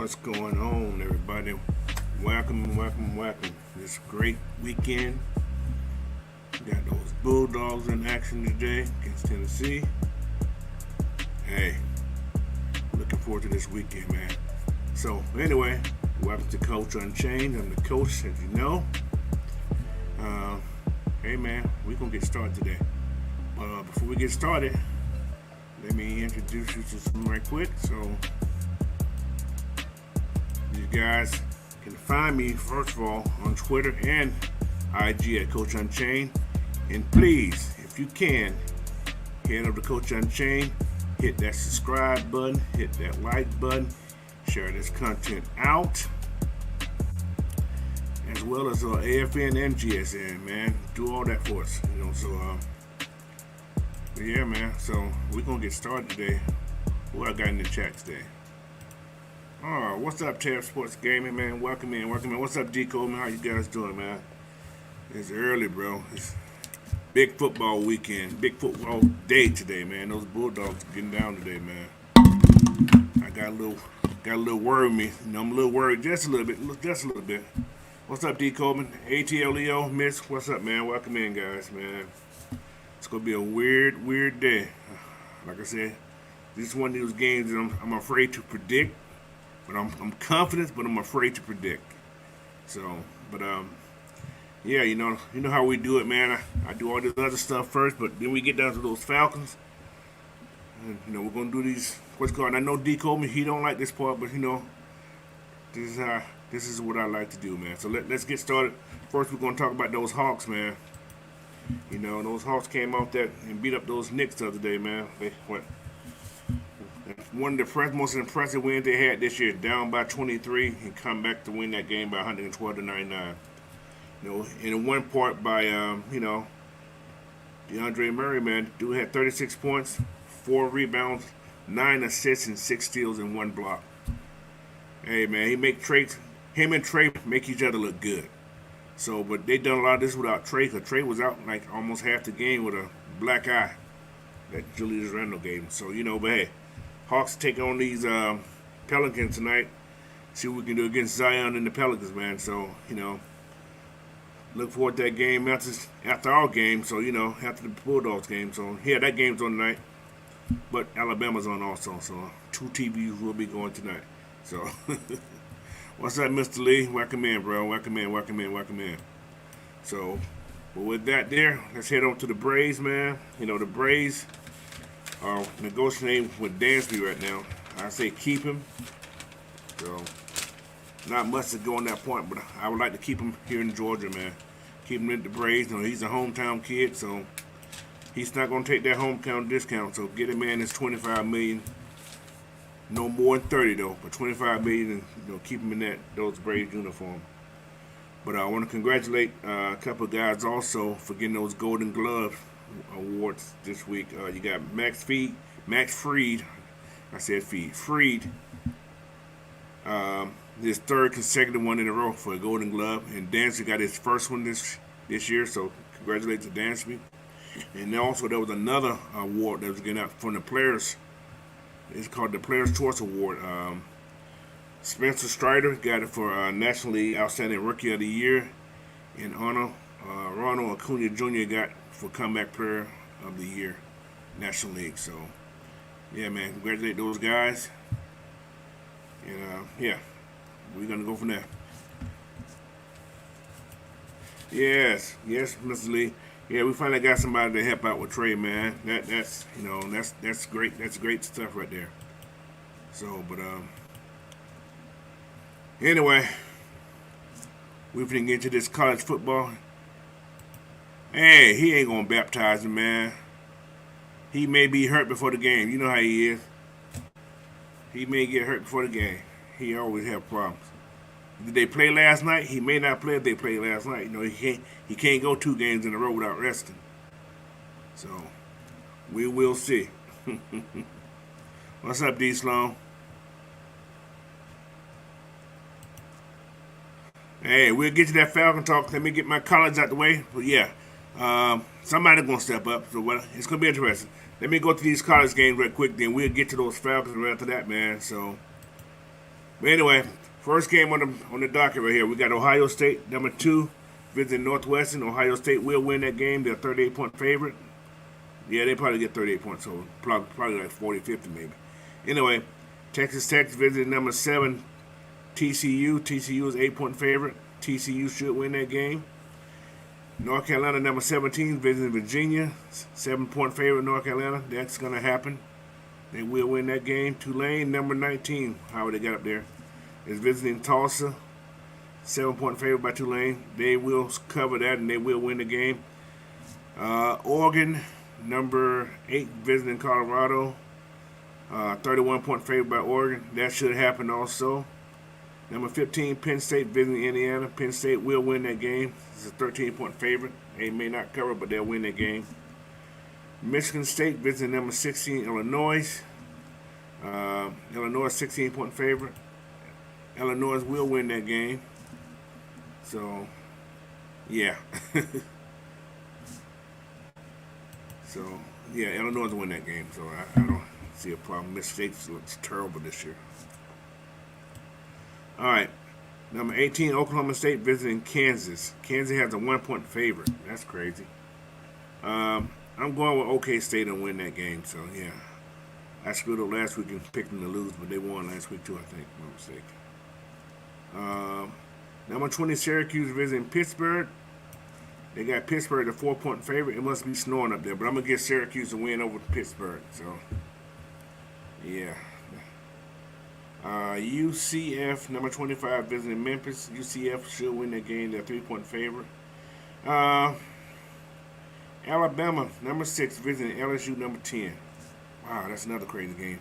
What's going on, everybody? Welcome. This great weekend. We got those Bulldogs in action today against Tennessee. Hey, looking forward to this weekend, man. So, anyway, welcome to Coach Unchained. I'm the coach, as you know. Hey, man, we're going to get started today. Before we get started, let me introduce you to something right quick. So, you guys can find me, first of all, on Twitter and IG at Coach Unchained. And please, if you can, head over to Coach Unchained, hit that subscribe button, hit that like button, share this content out, as well as AFN and GSN, man. Do all that for us, yeah, man. So we're gonna get started today. What I got in the chat today? Oh, what's up, Tab Sports Gaming, man? Welcome in. What's up, D Cole, man? How you guys doing, man? It's early, bro. It's big football weekend, big football day today, man. Those Bulldogs getting down today, man. I got a little worried me. I'm a little worried, just a little bit. What's up, D Coleman? ATLEO, Miss, what's up, man? Welcome in, guys, man. It's gonna be a weird day. Like I said, this is one of those games that I'm afraid to predict. But I'm confident, but I'm afraid to predict. So, but yeah, you know how we do it, man. I do all this other stuff first, but then we get down to those Falcons, and we're gonna do these. What's going? I know D Coleman, he don't like this part, but this is what I like to do, man. So let's get started. First, we're gonna talk about those Hawks, man. Those Hawks came out that and beat up those Knicks the other day, man. One of the most impressive wins they had this year, down by 23, and come back to win that game by 112 to 99. In one part by DeAndre Murray, man, dude had 36 points, 4 rebounds, 9 assists, and 6 steals and 1 block. Hey, man, him and Trey make each other look good. So, but they done a lot of this without Trey, because Trey was out like almost half the game with a black eye that Julius Randle gave him. So, but hey, Hawks take on these Pelicans tonight. See what we can do against Zion and the Pelicans, man. So, look forward to that game after our game. So, after the Bulldogs game. So, yeah, that game's on tonight. But Alabama's on also. So, 2 TVs will be going tonight. So, what's up, Mr. Lee? Welcome in, bro. Welcome in. So, but with that there, let's head on to the Braves, man. The Braves are negotiating with Dansby right now. I say keep him. So, not much to go on that point, but I would like to keep him here in Georgia, man. Keep him in the Braves. He's a hometown kid, so he's not going to take that hometown discount. So, get him in his $25 million. No more than 30 though, but 25 million, and keep him in those Braves uniform. But I want to congratulate a couple of guys also for getting those Golden Glove awards this week. You got Max Fried. I said Fried. His third consecutive one in a row for a Golden Glove, and Dansby got his first one this year. So congratulations to Dansby. And also there was another award that was given out from the players. It's called the Players' Choice Award. Spencer Strider got it for National League Outstanding Rookie of the Year. And Ronald Acuna Jr. got for Comeback Player of the Year, National League. So, yeah, man, congratulate those guys. And, yeah, we're going to go from there. Yes, Mr. Lee. Yeah, we finally got somebody to help out with Trey, man. That's great. That's great stuff right there. So, but anyway, we finna get into this college football. Hey, he ain't gonna baptize him, man. He may be hurt before the game. You know how he is. He may get hurt before the game. He always have problems. Did they play last night? He may not play if they played last night. He can't go 2 games in a row without resting. So, we will see. What's up, D. Sloan? Hey, we'll get to that Falcon talk. Let me get my college out the way. But yeah, somebody gonna step up. So it's gonna be interesting. Let me go to these college games real quick. Then we'll get to those Falcons right after that, man. So But anyway, first game on the docket right here. We got Ohio State, number 2, visiting Northwestern. Ohio State will win that game. They're a 38-point favorite. Yeah, they probably get 38 points, so probably like 40, 50 maybe. Anyway, Texas Tech visiting number 7, TCU. TCU is 8-point favorite. TCU should win that game. North Carolina, number 17, visiting Virginia. 7-point favorite, North Carolina. That's going to happen. They will win that game. Tulane, number 19, however they got up there, is visiting Tulsa. 7-point favorite by Tulane. They will cover that and they will win the game. Oregon, number 8, visiting Colorado. 31-point favorite by Oregon. That should happen also. Number 15, Penn State visiting Indiana. Penn State will win that game. It's a 13-point favorite. They may not cover, but they'll win that game. Michigan State visiting number 16, Illinois. Illinois 16-point favorite. Illinois will win that game. So, yeah. Illinois will win that game. So I don't see a problem. Michigan State looks terrible this year. All right. Number 18, Oklahoma State visiting Kansas. Kansas has a 1-point favorite. That's crazy. I'm going with OK State and win that game. So, yeah. I screwed up last week and picked them to lose, but they won last week too, I think. No mistake. Number 20, Syracuse visiting Pittsburgh. They got Pittsburgh the 4-point favorite. It must be snowing up there, but I'm going to get Syracuse to win over Pittsburgh. So, yeah. UCF, number 25, visiting Memphis. UCF should win that game. They're 3-point favorite. Alabama, number 6, visiting LSU, number 10. Wow, that's another crazy game.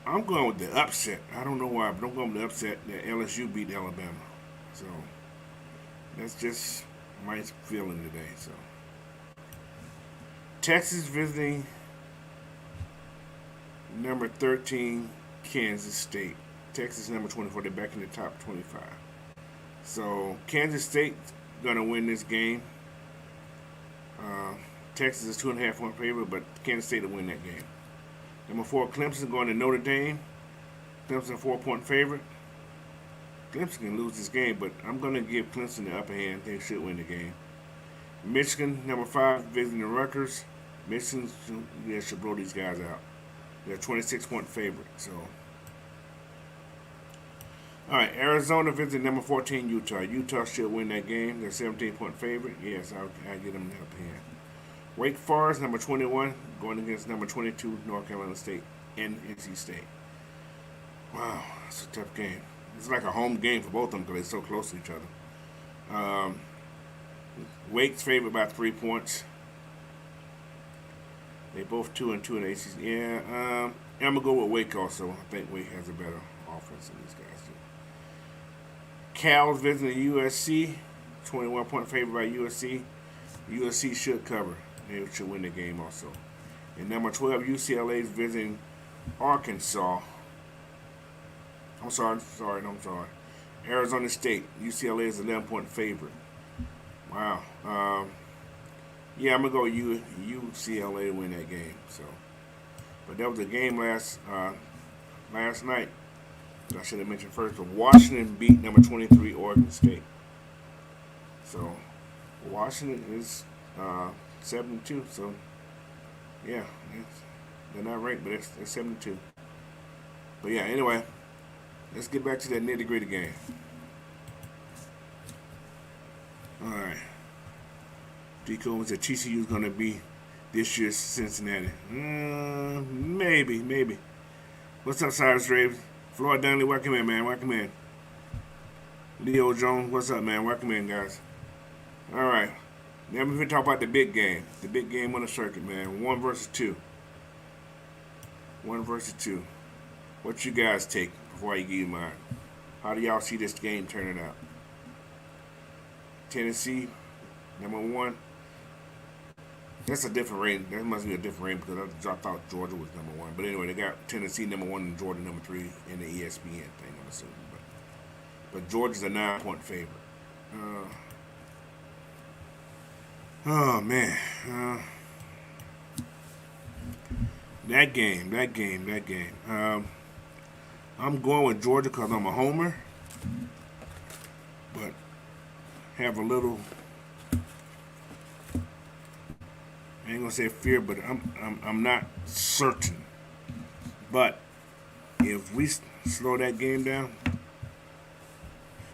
I'm going with the upset. I don't know why, but I'm going with the upset that LSU beat Alabama. So, that's just my feeling today. So, Texas visiting number 13, Kansas State. Texas number 24. They're back in the top 25. So, Kansas State's going to win this game. Texas is 2.5-point favorite, but Kansas State will win that game. Number 4, Clemson going to Notre Dame. Clemson 4-point favorite. Clemson can lose this game, but I'm going to give Clemson the upper hand. They should win the game. Michigan, number 5, visiting Rutgers. Michigan should blow these guys out. They're a 26-point favorite. So, all right, Arizona visiting number 14, Utah. Utah should win that game. They're a 17-point favorite. Yes, I'll get them the upper hand. Wake Forest, number 21, going against number 22, North Carolina State and NC State. Wow, that's a tough game. It's like a home game for both of them because they're so close to each other. Wake's favored by 3 points. They both 2-2 in the ACC. Yeah, I'm going to go with Wake also. I think Wake has a better offense than these guys do. Cal visiting USC, 21-point favorite by USC. USC should cover. They should win the game also. And number 12, UCLA is visiting Arkansas. I'm sorry. Arizona State. UCLA is 11-point favorite. Wow. Yeah, I'm going to go UCLA to win that game. So, but that was a game last night. I should have mentioned first, but Washington beat number 23, Oregon State. So, Washington is 7-2. So, yeah, they're not ranked, but they're 7-2. But yeah, anyway, let's get back to that nitty-gritty game. All right. Deco said TCU is going to be this year's Cincinnati. Maybe. What's up, Cyrus Graves? Floyd Dunley, welcome in, man. Welcome in. Leo Jones, what's up, man? Welcome in, guys. All right. Now we're going to talk about the big game. The big game on the circuit, man. 1 versus 2. 1 versus 2. What you guys take before I give you mine? How do y'all see this game turning out? Tennessee, number 1. That's a different rating. That must be a different rating because I thought Georgia was number 1. But anyway, they got Tennessee number 1 and Georgia number 3 in the ESPN thing, I'm assuming. But Georgia's a 9-point favorite. Oh, man. That game. I'm going with Georgia because I'm a homer, but have a little. I ain't gonna say fear, but I'm not certain. But if we slow that game down,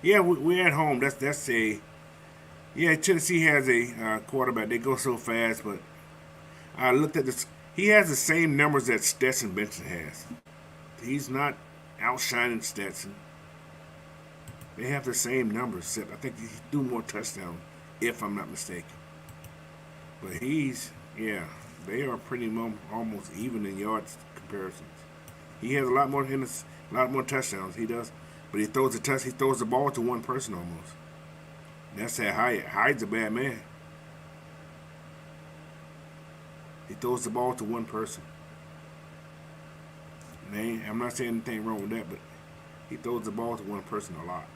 yeah, we're at home. That's a yeah. Tennessee has a quarterback. They go so fast, but I looked at this. He has the same numbers that Stetson Benson has. He's not outshining Stetson. They have the same numbers. I think he threw more touchdowns, if I'm not mistaken. But yeah, they are pretty almost even in yards comparisons. He has a lot more touchdowns. He does, but he throws the ball to one person almost. That's that Hyde's a bad man. He throws the ball to one person. I'm not saying anything wrong with that, but he throws the ball to one person a lot.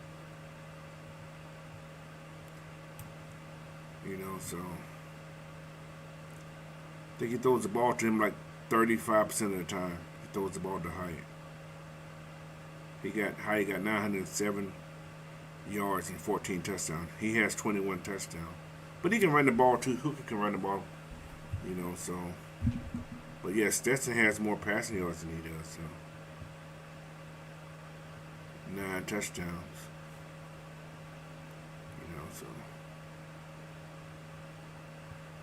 So I think he throws the ball to him like 35% of the time. He throws the ball to Hyatt. Hyatt got 907 yards and 14 touchdowns. He has 21 touchdowns. But he can run the ball too. Hooker can run the ball. So. But yeah, Stetson has more passing yards than he does. So 9 touchdowns. So.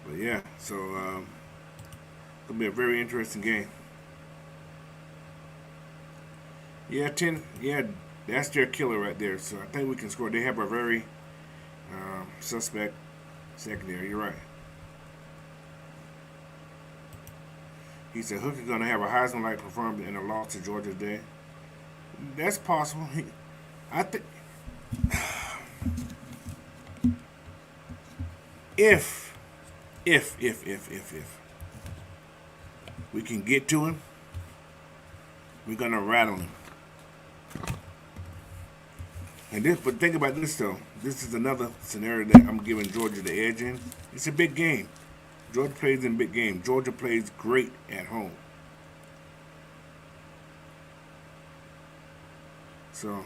But yeah, so it'll be a very interesting game. Yeah, 10. Yeah, that's their killer right there. So I think we can score. They have a very suspect secondary. You're right. He said Hooker gonna have a Heisman-like performance in a loss to Georgia today. That's possible. I think if we can get to him, we're gonna rattle him. But think about this though. This is another scenario that I'm giving Georgia the edge in. It's a big game. Georgia plays in big games. Georgia plays great at home. So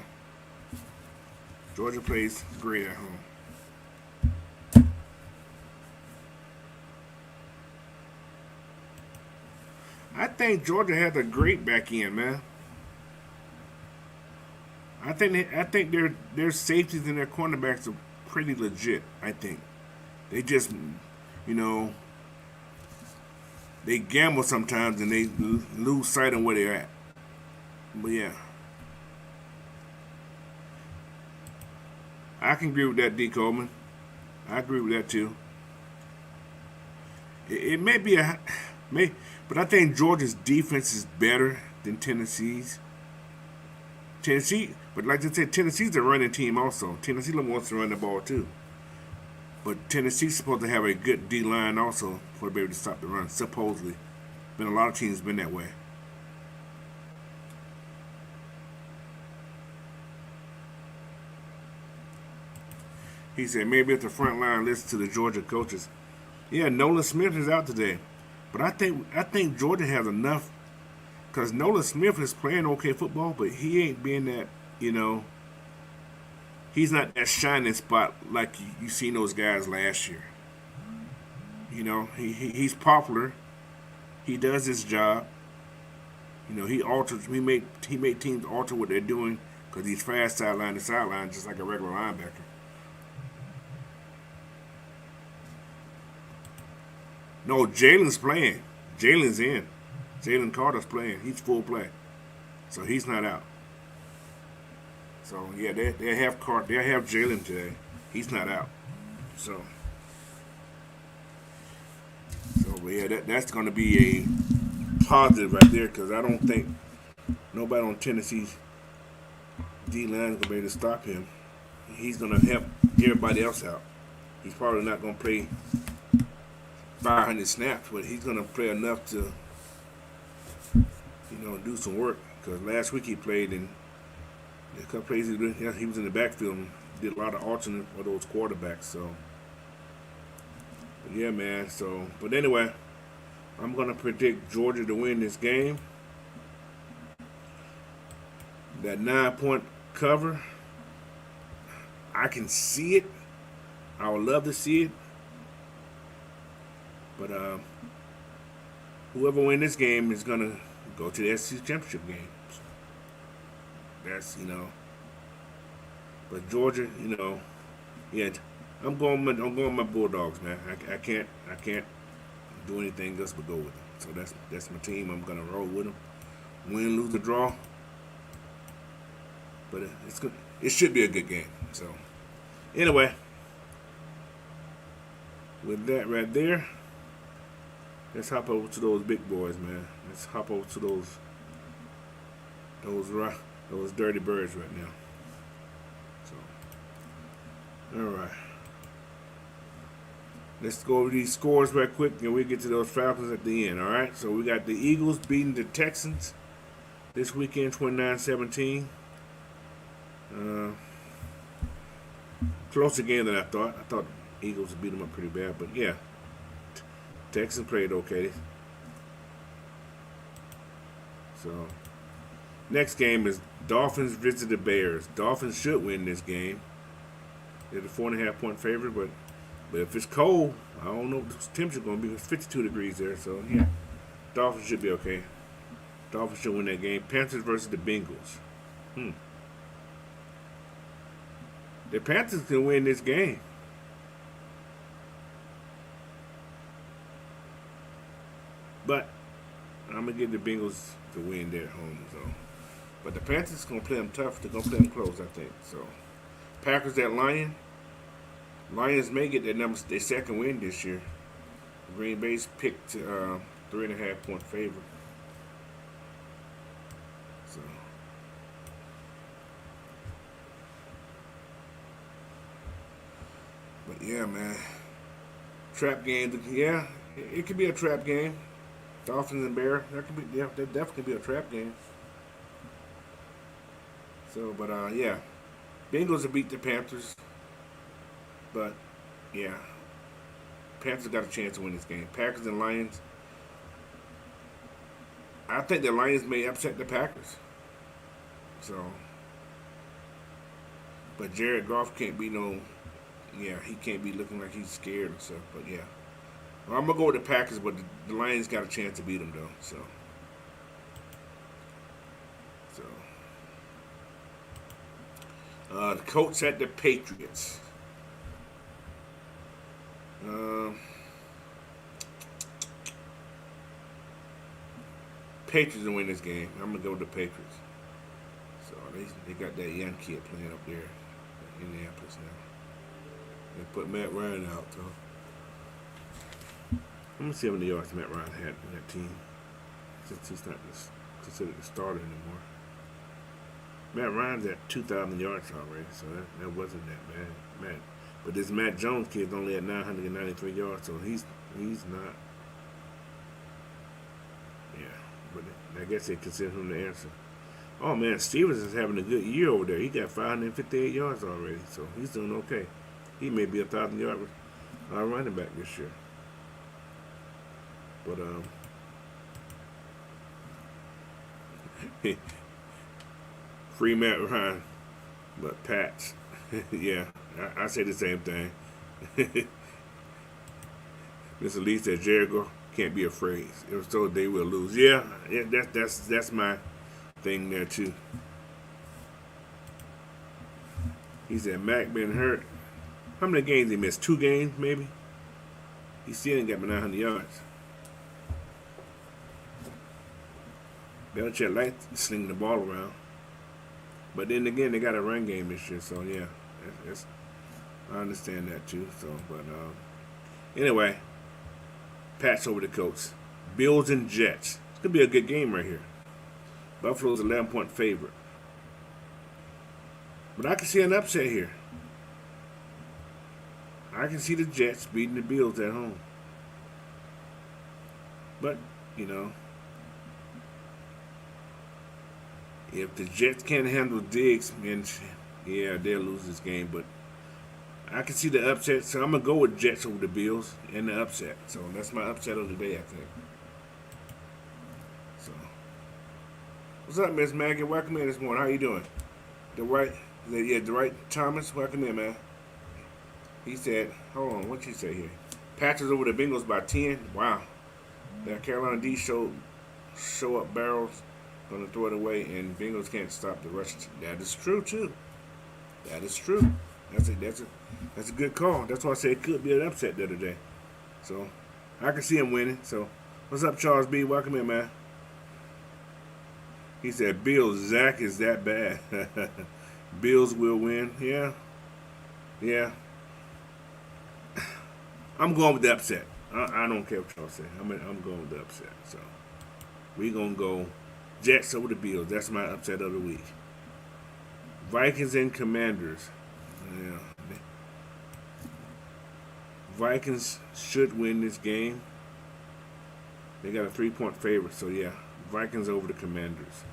Georgia plays great at home. I think Georgia has a great back end, man. I think their safeties and their cornerbacks are pretty legit. I think they just you know they gamble sometimes and they lose sight of where they're at. But yeah, I can agree with that, D. Coleman. I agree with that too. It may be but I think Georgia's defense is better than Tennessee's. But like I said, Tennessee's a running team also. Tennessee wants to run the ball too. But Tennessee's supposed to have a good D line also for to be able to stop the run. Supposedly, been a lot of teams been that way. He said maybe if the front line listens to the Georgia coaches. Yeah, Nolan Smith is out today, but I think Georgia has enough because Nolan Smith is playing okay football, but he ain't being that he's not that shining spot like you seen those guys last year. He's popular. He does his job. He made teams alter what they're doing because he's fast sideline to sideline just like a regular linebacker. No, Jalen's playing. Jalen's in. Jalen Carter's playing. He's full play, so he's not out. So yeah, they have Jalen today. He's not out. So but yeah, that's going to be a positive right there because I don't think nobody on Tennessee's D line is going to be able to stop him. He's going to help everybody else out. He's probably not going to play 500 snaps, but he's going to play enough to do some work. Because last week he played in a couple plays he was in the backfield and did a lot of alternate for those quarterbacks. So, but yeah, man. So, but anyway, I'm gonna predict Georgia to win this game. That 9-point cover, I can see it. I would love to see it. But whoever wins this game is going to go to the SEC championship game. That's, But Georgia, yeah, I'm going with my Bulldogs, man. I can't do anything else but go with them. So that's my team. I'm gonna roll with them. Win, lose, or draw. But it's good. It should be a good game. So anyway, with that right there, let's hop over to those big boys, man. Let's hop over to those dirty birds right now. So, all right. Let's go over these scores right quick, and we'll get to those Falcons at the end, all right? So we got the Eagles beating the Texans this weekend, 29-17. Closer game than I thought. I thought the Eagles would beat them up pretty bad, but yeah. Texans played okay. So, next game is Dolphins visit the Bears. Dolphins should win this game. They're the 4.5-point favorite, but if it's cold, I don't know what the temperature is going to be. It's 52 degrees there, so yeah. Dolphins should be okay. Dolphins should win that game. Panthers versus the Bengals. The Panthers can win this game. But I'm going to give the Bengals the win there at home. So. But the Panthers going to play them tough. They're going to play them close, I think. So, Packers at Lions. Lions may get their second win this year. Green Bay's picked 3.5-point favorite. So, but yeah, man, trap game. Yeah, it could be a trap game. Dolphins and Bears. That definitely be a trap game. So, but yeah, Bengals will beat the Panthers. But, yeah, Panthers got a chance to win this game. Packers and Lions. I think the Lions may upset the Packers. So, but Jared Goff can't be he can't be looking like he's scared and stuff. But, yeah. Well, I'm going to go with the Packers, but the Lions got a chance to beat them, though. So. The Colts at the Patriots. Patriots will win this game. I'm gonna go with the Patriots. So they got that young kid playing up there in Indianapolis now. They put Matt Ryan out though. Let me see how many yards Matt Ryan had in that team, since he's not considered the starter anymore. Matt Ryan's at 2,000 yards already, so that wasn't that bad. But this Matt Jones kid's only at 993 yards, so he's not. Yeah, but I guess they consider him the answer. Oh man, Stevens is having a good year over there. He got 558 yards already, so he's doing okay. He may be 1,000-yard running back this year. But free Matt Ryan, but Pats. Yeah, I say the same thing. Mr. Lee said Jericho can't be afraid. If so, they will lose. Yeah, that's my thing there too. He said Mac been hurt. How many games he missed? 2 games maybe. He still ain't got me 900 yards. Belichick likes slinging the ball around. But then again, they got a run game this year, so yeah, I understand that too. So, but anyway, Pats over the Colts, Bills and Jets. It's gonna be a good game right here. Buffalo's 11-point favorite, but I can see an upset here. I can see the Jets beating the Bills at home, but if the Jets can't handle Diggs, then yeah, they'll lose this game. But I can see the upset, so I'm going to go with Jets over the Bills and the upset. So that's my upset of the day, I think. So, What's up, Miss Maggie? Welcome in this morning. How you doing? Dwight Thomas. Welcome in, man. He said, hold on, what'd you say here? Packers over the Bengals by 10. Wow. That Carolina D show up barrels, gonna throw it away, and Bengals can't stop the rush. That is true too. That is true. That's a good call. That's why I said it could be an upset the other day. So I can see him winning. So what's up, Charles B? Welcome in, man. He said, Bills, Zach is that bad. Bills will win. Yeah. Yeah. I'm going with the upset. I don't care what y'all say. I'm going with the upset. So we gonna go Jets over the Bills. That's my upset of the week. Vikings and Commanders. Yeah. Vikings should win this game. They got a 3-point favorite, so yeah. Vikings over the Commanders.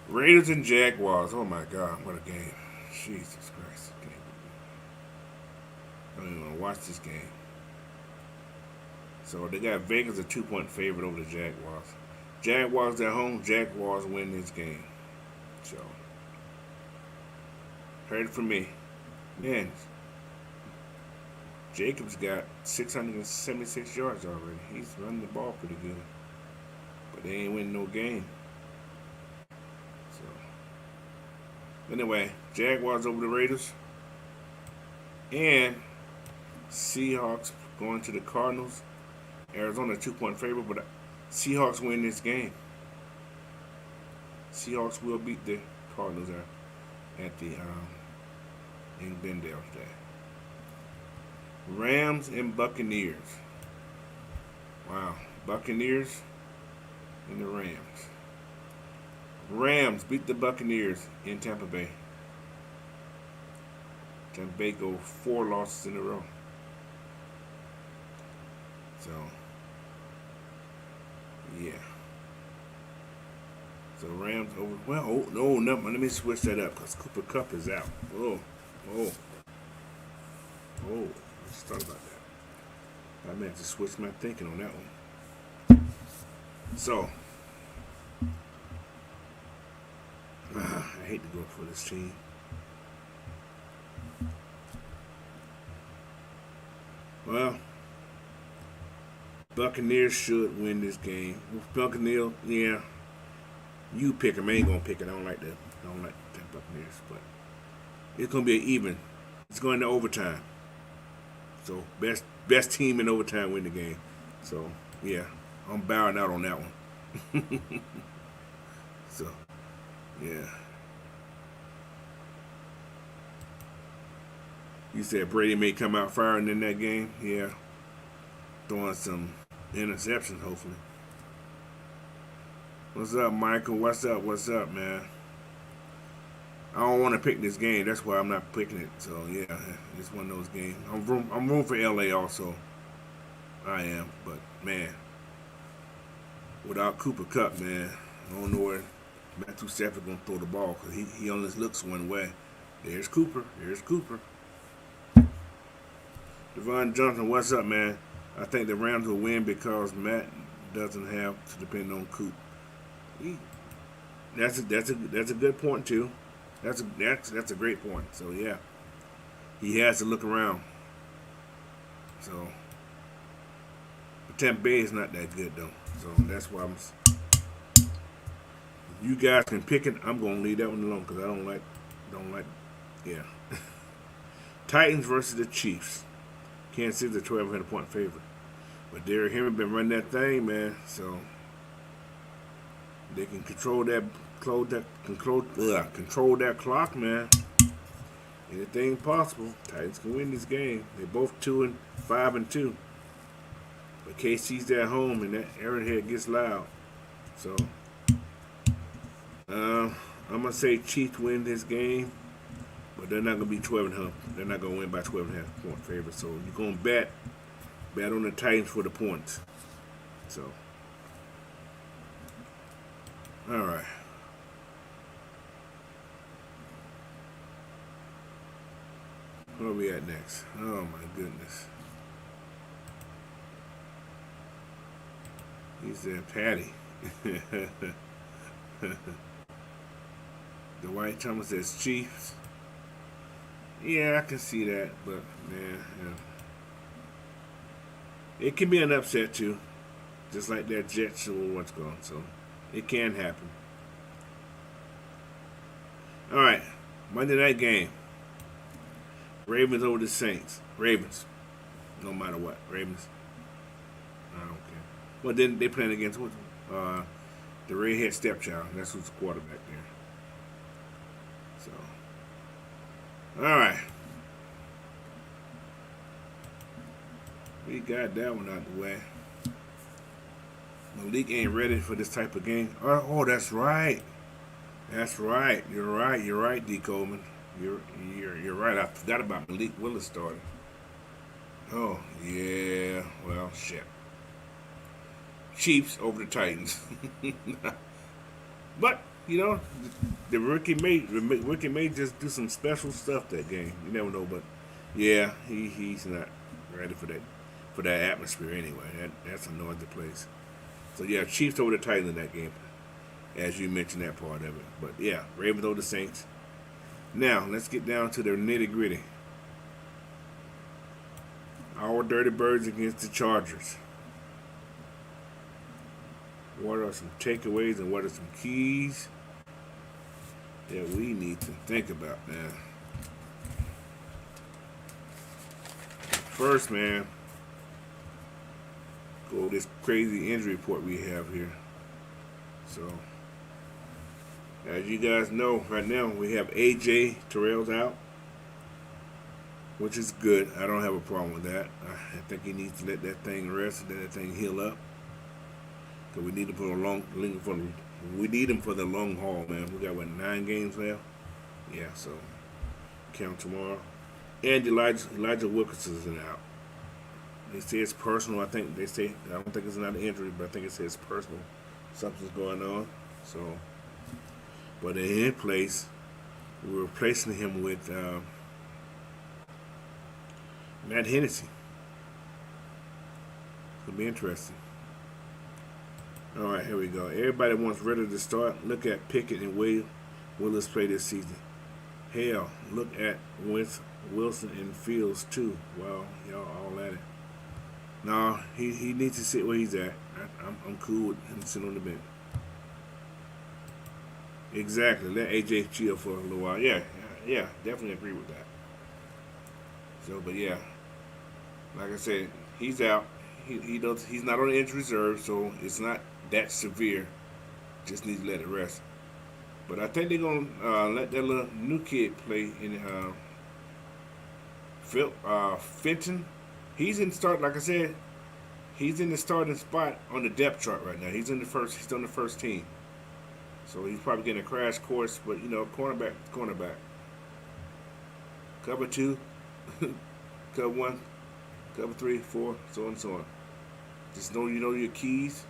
Raiders and Jaguars. Oh my God, what a game. Jesus Christ. I don't even want to watch this game. So they got Vegas a 2-point favorite over the Jaguars. Jaguars at home. Jaguars win this game. So heard it from me. Man, Jacobs got 676 yards already. He's running the ball pretty good. But they ain't winning no game. So anyway, Jaguars over the Raiders. And Seahawks going to the Cardinals. Arizona 2-point favorite, but Seahawks win this game. Seahawks will beat the Cardinals at the in Glendale today. Rams and Buccaneers. Wow, Buccaneers and the Rams. Rams beat the Buccaneers in Tampa Bay. Tampa Bay go 4 losses in a row. So, yeah. So Rams over. Well, no. Let me switch that up because Cooper Kupp is out. Oh. Let's talk about that. I may have to switch my thinking on that one. So, I hate to go for this team. Well, Buccaneers should win this game. Buccaneers, yeah. You pick them. I ain't gonna pick it. I don't like the Buccaneers, but it's gonna be an even. It's going to overtime. So best team in overtime win the game. So yeah, I'm bowing out on that one. So yeah. You said Brady may come out firing in that game. Yeah, throwing some interceptions hopefully. What's up, Michael? What's up, man? I don't want to pick this game. That's why I'm not picking it. So yeah, it's one of those games. I'm room for LA also. I am, but man, without Cooper Kupp, man, I don't know where Matthew Stafford gonna throw the ball because he only looks one way. There's Cooper. Devon Johnson, what's up, man? I think the Rams will win because Matt doesn't have to depend on Coop. That's a good point too. That's a great point. So yeah, he has to look around. So, but Tampa Bay is not that good though. So that's why you guys can pick it. I'm gonna leave that one alone because I don't like. Yeah. Titans versus the Chiefs. Kansas City's a 1,200-point favorite, but Derrick Henry been running that thing, man. So they can control that clock, man. Anything possible. Titans can win this game. They both 5-2. But KC's at home and that Arrowhead gets loud. So I'm gonna say Chiefs win this game, but they're not gonna be 12.5. They're not gonna win by 12.5-point favorite. So you're gonna bet on the Titans for the points. So. All right. Where are we at next? Oh my goodness. He said Patty. The White Thomas says Chiefs. Yeah, I can see that, but man, yeah. It can be an upset too, just like that Jets or what's going. So it can happen. All right, Monday night game. Ravens over the Saints. Ravens, no matter what. Ravens. I don't care. Well, then they playing against what? The redhead stepchild. That's who's the quarterback there. So, all right, we got that one out the way. Malik ain't ready for this type of game. Oh, that's right. That's right. You're right. You're right, D. Coleman. You're right. I forgot about Malik Willis starting. Oh yeah. Well, shit. Chiefs over the Titans. But you know, the rookie may just do some special stuff that game. You never know. But yeah, he's not ready for that atmosphere anyway. That's a noisy place. So yeah, Chiefs over the Titans in that game, as you mentioned that part of it. But yeah, Ravens over the Saints. Now let's get down to the nitty gritty. Our Dirty Birds against the Chargers. What are some takeaways and what are some keys that we need to think about, man? First, man, go over this crazy injury report we have here. So, as you guys know, right now we have AJ Terrell's out, which is good. I don't have a problem with that. I think he needs to let that thing rest and let that thing heal up. Cause we need him for the long haul, man. We got 9 games left. Yeah, so count tomorrow. And Elijah Wilkinson's out. They say it's personal. I don't think it's not an injury, but I think it says personal. Something's going on. So, but in his place, we're replacing him with Matt Hennessy. It'll be interesting. All right, here we go. Everybody wants ready to start. Look at Pickett and Willis play this season. Hell, look at Wilson and Fields too. Well, y'all all at it. No, he needs to sit where he's at. I'm cool with him sitting on the bench. Exactly. Let AJ chill for a little while. Yeah, definitely agree with that. So, but yeah, like I said, he's out. He's not on the injury reserve, so it's not that severe. Just need to let it rest. But I think they're gonna let that little new kid play in Fenton. He's in start. Like I said, he's in the starting spot on the depth chart right now. He's on the first team. So he's probably getting a crash course. But you know, cornerback. Cover 2, cover 1, cover 3, 4, so on and so on. Just know you know your keys.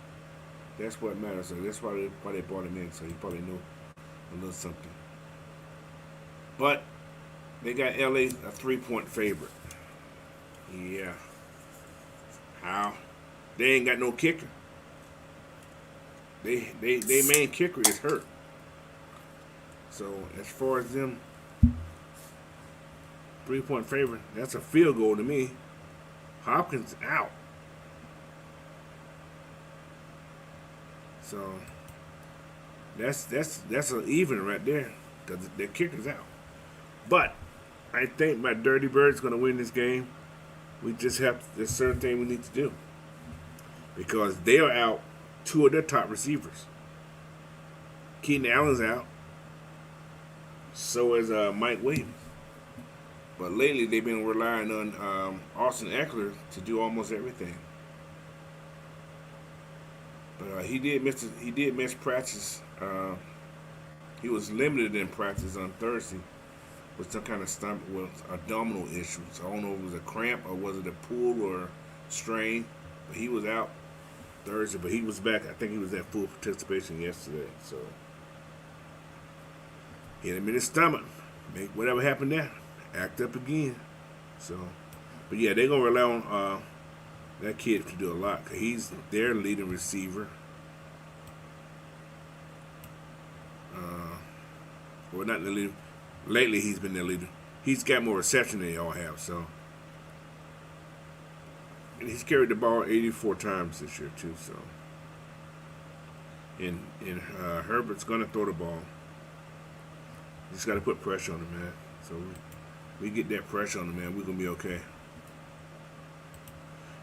That's what matters. So that's why they brought him in. So he probably knew a little something. But they got LA a 3-point favorite. Yeah. How? They ain't got no kicker. They main kicker is hurt. So as far as them 3-point favorite, that's a field goal to me. Hopkins out. So that's an even right there because their kicker's out. But I think my Dirty Bird's going to win this game. We just there's certain thing we need to do because they are out 2 of their top receivers. Keenan Allen's out. So is Mike Williams. But lately they've been relying on Austin Eckler to do almost everything. But he did miss practice. He was limited in practice on Thursday with some kind of abdominal issue. So I don't know if it was a cramp or was it a pull or strain. But he was out Thursday, but he was back. I think he was at full participation yesterday. So hit him in his stomach. Make whatever happened there act up again. So, but yeah, they're gonna rely on that kid to do a lot because he's their leading receiver. Well, not the leader. Lately, he's been the leader. He's got more reception than they all have. So, and he's carried the ball 84 times this year too. So, and Herbert's gonna throw the ball. Just got to put pressure on him, man. So we get that pressure on him, man. We're gonna be okay.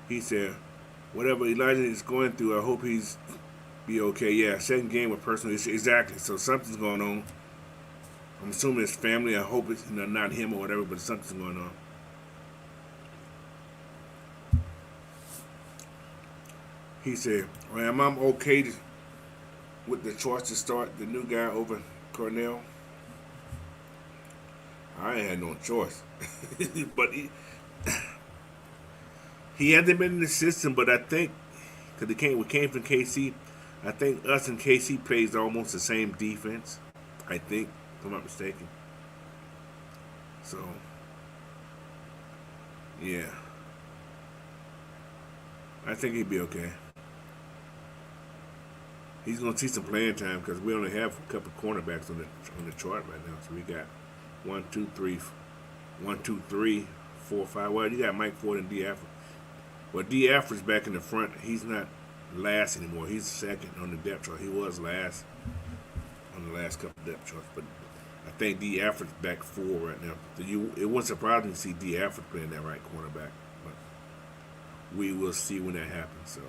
He said, whatever Elijah is going through, I hope he's be okay. Yeah, second game with personal issue. Exactly. So something's going on. I'm assuming it's family. I hope it's not him or whatever, but something's going on. He said, well, I'm okay with the choice to start the new guy over Cornell. I ain't had no choice. But he hasn't been in the system, but I think, because we came from KC, I think us and KC plays almost the same defense. I think, if I'm not mistaken. So, yeah. I think he'd be okay. He's going to see some playing time because we only have a couple cornerbacks on the chart right now. So we got 1, 2, 3, 4, 5. Well, you got Mike Ford and D. Alford. Well, D. Alford's back in the front. He's not last anymore. He's second on the depth chart. He was last on the last couple depth charts, but I think D. Alford's back 4 right now. So it wouldn't surprise me to see D. Alford playing that right cornerback, but we will see when that happens. So.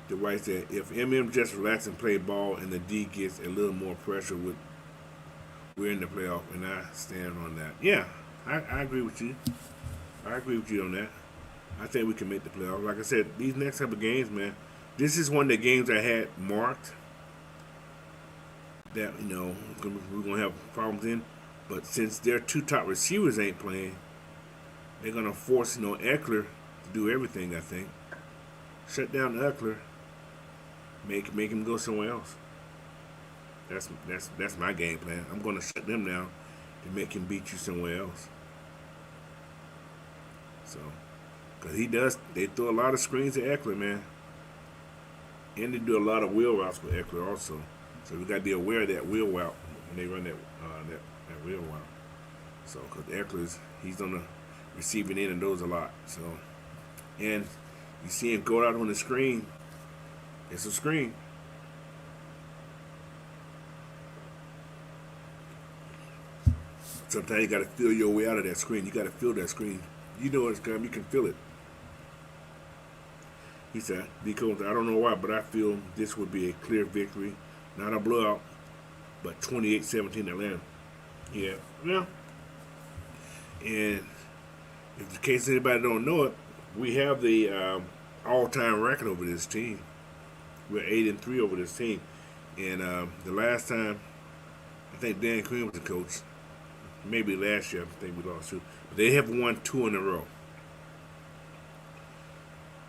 The White said, if MM just relax and play ball and the D gets a little more pressure, we're in the playoff, and I stand on that. Yeah, I agree with you. I agree with you on that. I think we can make the playoff. Like I said, these next couple games, man, this is one of the games I had marked that, we're going to have problems in. But since their 2 top receivers ain't playing, they're going to force, Eckler to do everything, I think. Shut down Eckler. Make him go somewhere else. That's my game plan. I'm going to shut them down to make him beat you somewhere else. So, because they throw a lot of screens at Eckler, man. And they do a lot of wheel routes with Eckler also. So we got to be aware of that wheel route when they run that wheel route. So, because Eckler's, he's on the receiving end of those a lot. So, and you see him go out on the screen. It's a screen. Sometimes you got to feel your way out of that screen. You got to feel that screen. You know it's coming. You can feel it. He said, because I don't know why, but I feel this would be a clear victory. Not a blowout, but 28-17 Atlanta. Yeah. Well, and in case anybody don't know it, we have the all-time record over this team. We're 8-3 over this team. And the last time, I think Dan Quinn was the coach. Maybe last year, I think we lost 2. But they have won 2 in a row.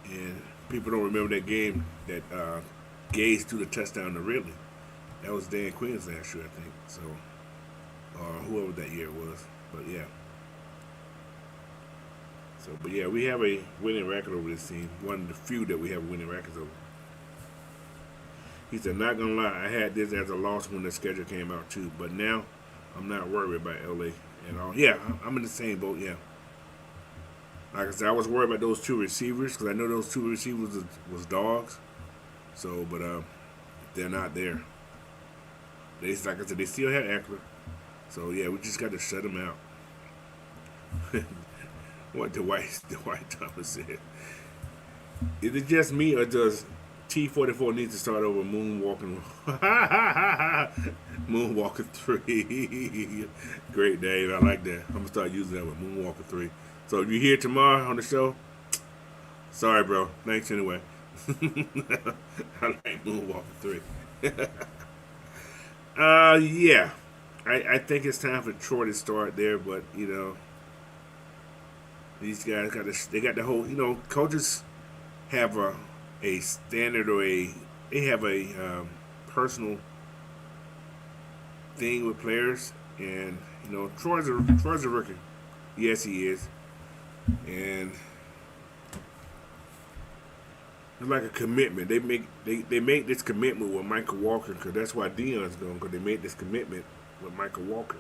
And people don't remember that game that Gage threw the touchdown to Ridley. That was Dan Quinn's last year, I think. So, whoever that year was. But yeah. So, but yeah, we have a winning record over this team. One of the few that we have winning records over. He said, not gonna lie, I had this as a loss when the schedule came out too, but now I'm not worried about LA at all. Yeah, I'm in the same boat. Yeah, like I said, I was worried about those 2 receivers because I know those 2 receivers was dogs. So, but they're not there. Like I said, they still have Eckler. So yeah, we just got to shut them out. What the White Thomas said. Is it just me or does T44 needs to start over moonwalking? Moonwalker 3. Great, Dave. I like that. I'm going to start using that with Moonwalker 3. So if you're here tomorrow on the show, sorry, bro. Thanks anyway. I like Moonwalker 3. Yeah. I think it's time for Troy to start there, but, these guys got the whole, coaches have a standard or they have a personal thing with players, and Troy's a rookie. Yes, he is, and It's like a commitment. They make this commitment with Michael Walker because that's why Dion's going, because they made this commitment with Michael Walker,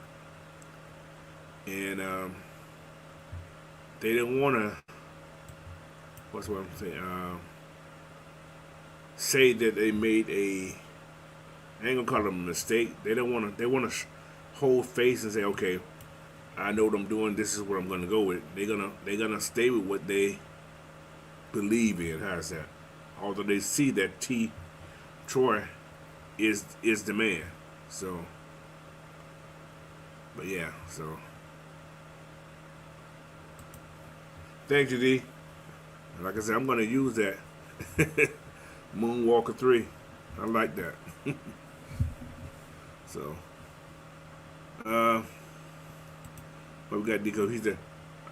and they didn't want to. What's what I'm saying? Say that they made a. I ain't gonna call them a mistake. They don't want to. They want to hold face and say, okay, I know what I'm doing. This is what I'm gonna go with. They're gonna stay with what they believe in. How's that? Although they see that Troy is the man. So, but yeah. So, thank you, D. Like I said, I'm gonna use that Moonwalker 3. I like that. So, what we got, Deco? He said,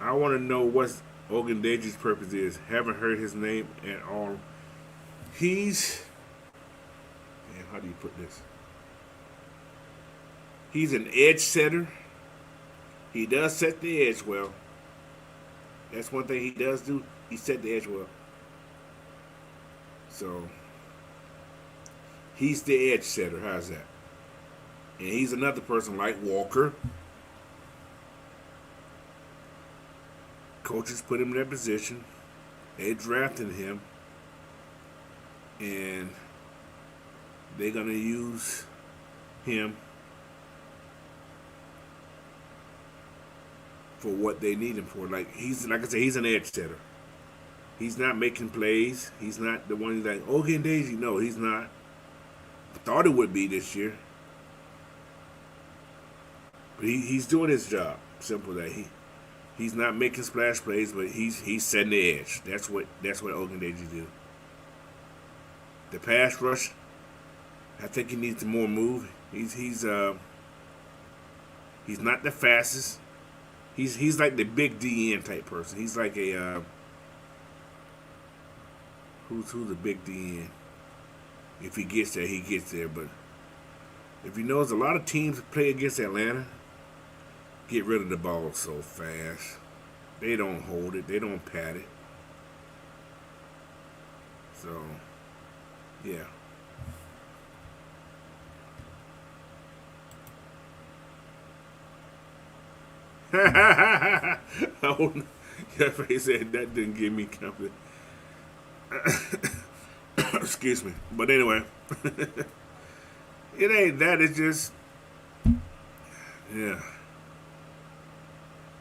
I want to know what Ogundeji's purpose is. Haven't heard his name at all. He's, man, how do you put this? He's an edge setter. He does set the edge well. That's one thing he does do. He set the edge well. So, he's the edge setter. How's that? And he's another person like Walker. Coaches put him in that position. They drafted him. And they're going to use him for what they need him for. Like I said, he's an edge setter. He's not making plays. He's not the one who's like, okay, Daisy. No, he's not. I thought it would be this year. But he's doing his job. Simple that he's not making splash plays, but he's setting the edge. That's what Ogundeji do. The pass rush, I think he needs to more move. He's not the fastest. He's like the big DN type person. He's like a who's the big DN. If he gets there, he gets there. But if he knows a lot of teams play against Atlanta, get rid of the ball so fast. They don't hold it. They don't pat it. So, yeah. Oh, Jeffrey said that didn't give me confidence. Excuse me. But anyway, it ain't that. It's just, yeah.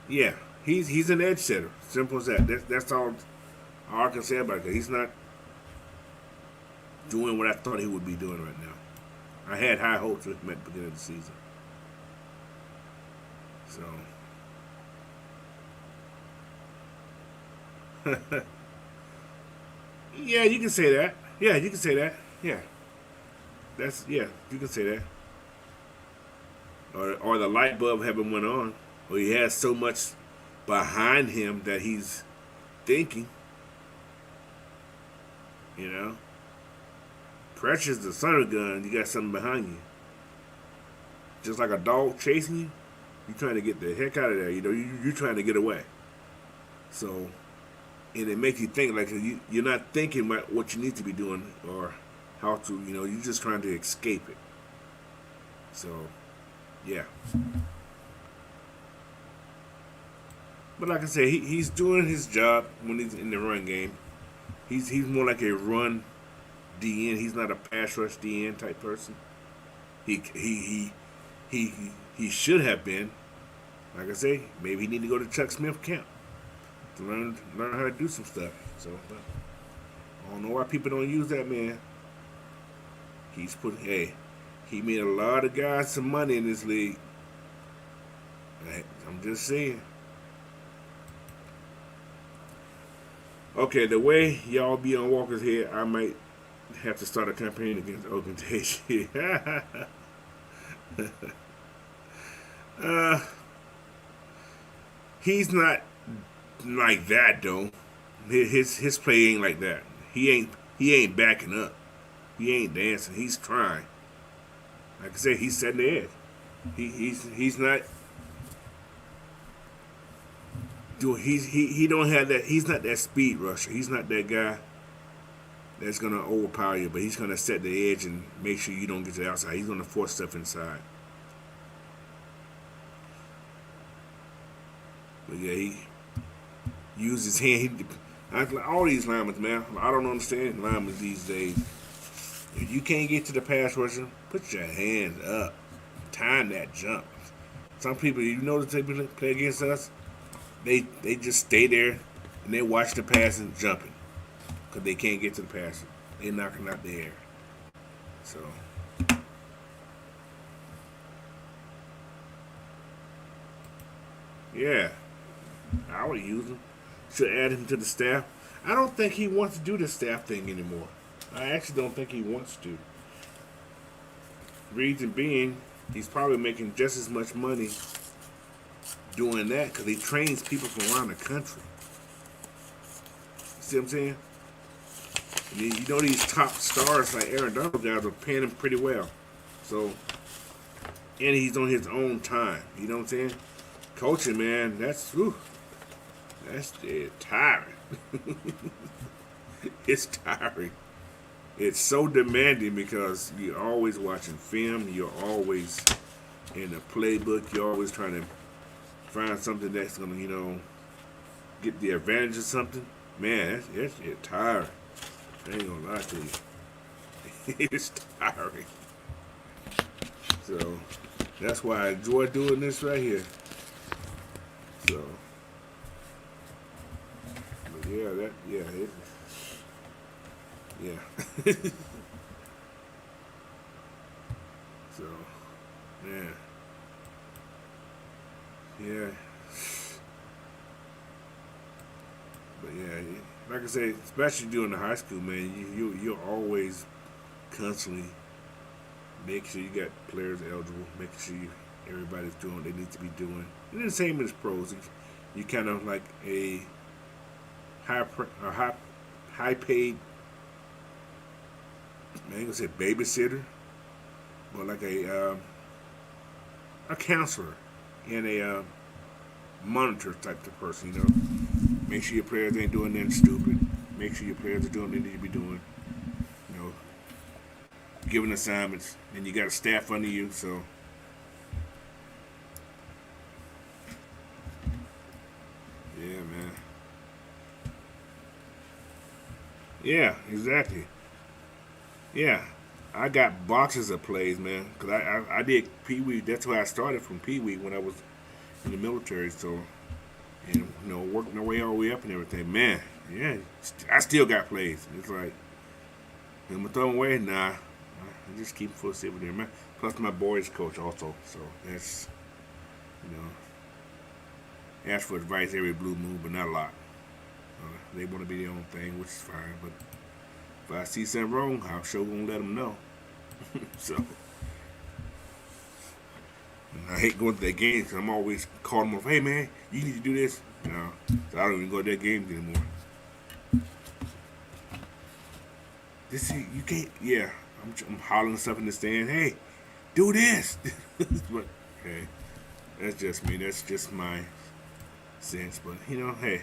Yeah. He's an edge setter. Simple as that. That's all I can say about it. He's not doing what I thought he would be doing right now. I had high hopes with him at the beginning of the season. So. Yeah, you can say that. Yeah, you can say that. Yeah. You can say that. Or the light bulb haven't went on. Or he has so much behind him that he's thinking. You know? Pressure's the son of a gun. You got something behind you. Just like a dog chasing you. You're trying to get the heck out of there. You know, you're trying to get away. So, and it makes you think like you're not thinking about what you need to be doing or how to, you know, you're just trying to escape it. So, yeah. But like I said, he's doing his job when he's in the run game. He's more like a run DN. He's not a pass rush DN type person. He should have been. Like I say, maybe he need to go to Chuck Smith camp to learn how to do some stuff. So I don't know why people don't use that man. He made a lot of guys some money in this league. I'm just saying. Okay, the way y'all be on Walker's head, I might have to start a campaign against Ogundeji. He's not like that though. His play ain't like that. He ain't backing up. He ain't dancing. He's trying. Like I said, he's setting the edge. He's not doing. He don't have that. He's not that speed rusher. He's not that guy. that's going to overpower you, but he's going to set the edge and make sure you don't get to the outside. He's going to force stuff inside. But yeah, he used his hand. All these linemen, man, I don't understand linemen these days. If you can't get to the pass rusher, put your hands up. Time that jump. Some people, you know, the people that play against us, they just stay there and they watch the passing jumping because they can't get to the passer. They knocking out the air. So. Yeah, I would use him. Should add him to the staff. I don't think he wants to do the staff thing anymore. I actually don't think he wants to. Reason being, he's probably making just as much money doing that because he trains people from around the country. See what I'm saying? I mean, you know, these top stars like Aaron Donald guys are paying him pretty well. So, and he's on his own time. You know what I'm saying? Coaching, man, that's tiring. It's tiring. It's so demanding because you're always watching film. You're always in the playbook. You're always trying to find something that's going to, you know, get the advantage of something. Man, it's tiring. I ain't going to lie to you. It's tiring. So, that's why I enjoy doing this right here. So, but yeah. So, man. Yeah. But yeah, like I say, especially during the high school, man, you're always constantly making sure you got players eligible, making sure everybody's doing what they need to be doing. And then the same as pros. You kind of like a high paid, I ain't gonna say babysitter, but like a counselor and a monitor type of person, you know. Make sure your players ain't doing nothing stupid. Make sure your players are doing what they need to be doing. You know, giving assignments. And you got a staff under you, so. Yeah, man. Yeah, exactly. Yeah, I got boxes of plays, man. Cause I did Pee Wee. That's where I started from Pee Wee when I was in the military. So, and you know, working my way all the way up and everything. Man, yeah, I still got plays. It's like, am I throwing away? Nah, I just keep full sit with there, man. Plus my boys coach also. So that's, you know, ask for advice every blue moon, but not a lot. They want to be their own thing, which is fine. But if I see something wrong, I'm sure gonna let them know. So I hate going to that game because I'm always calling them off. Hey man, you need to do this. No, so I don't even go to that game anymore. This you can't. Yeah, I'm hollering stuff in the stand. Hey, do this. But hey, that's just me. That's just my sense. But you know, hey,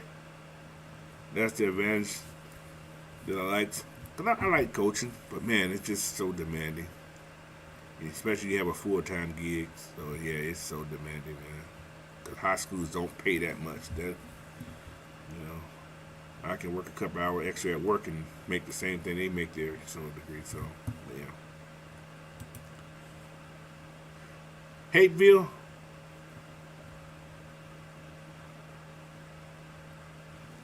that's the advantage that I liked. Cause I like coaching, but man, it's just so demanding. Especially you have a full-time gig. So yeah, it's so demanding, man. Cause high schools don't pay that much. That, you know, I can work a couple hours extra at work and make the same thing they make there to some degree. So yeah. Hateville.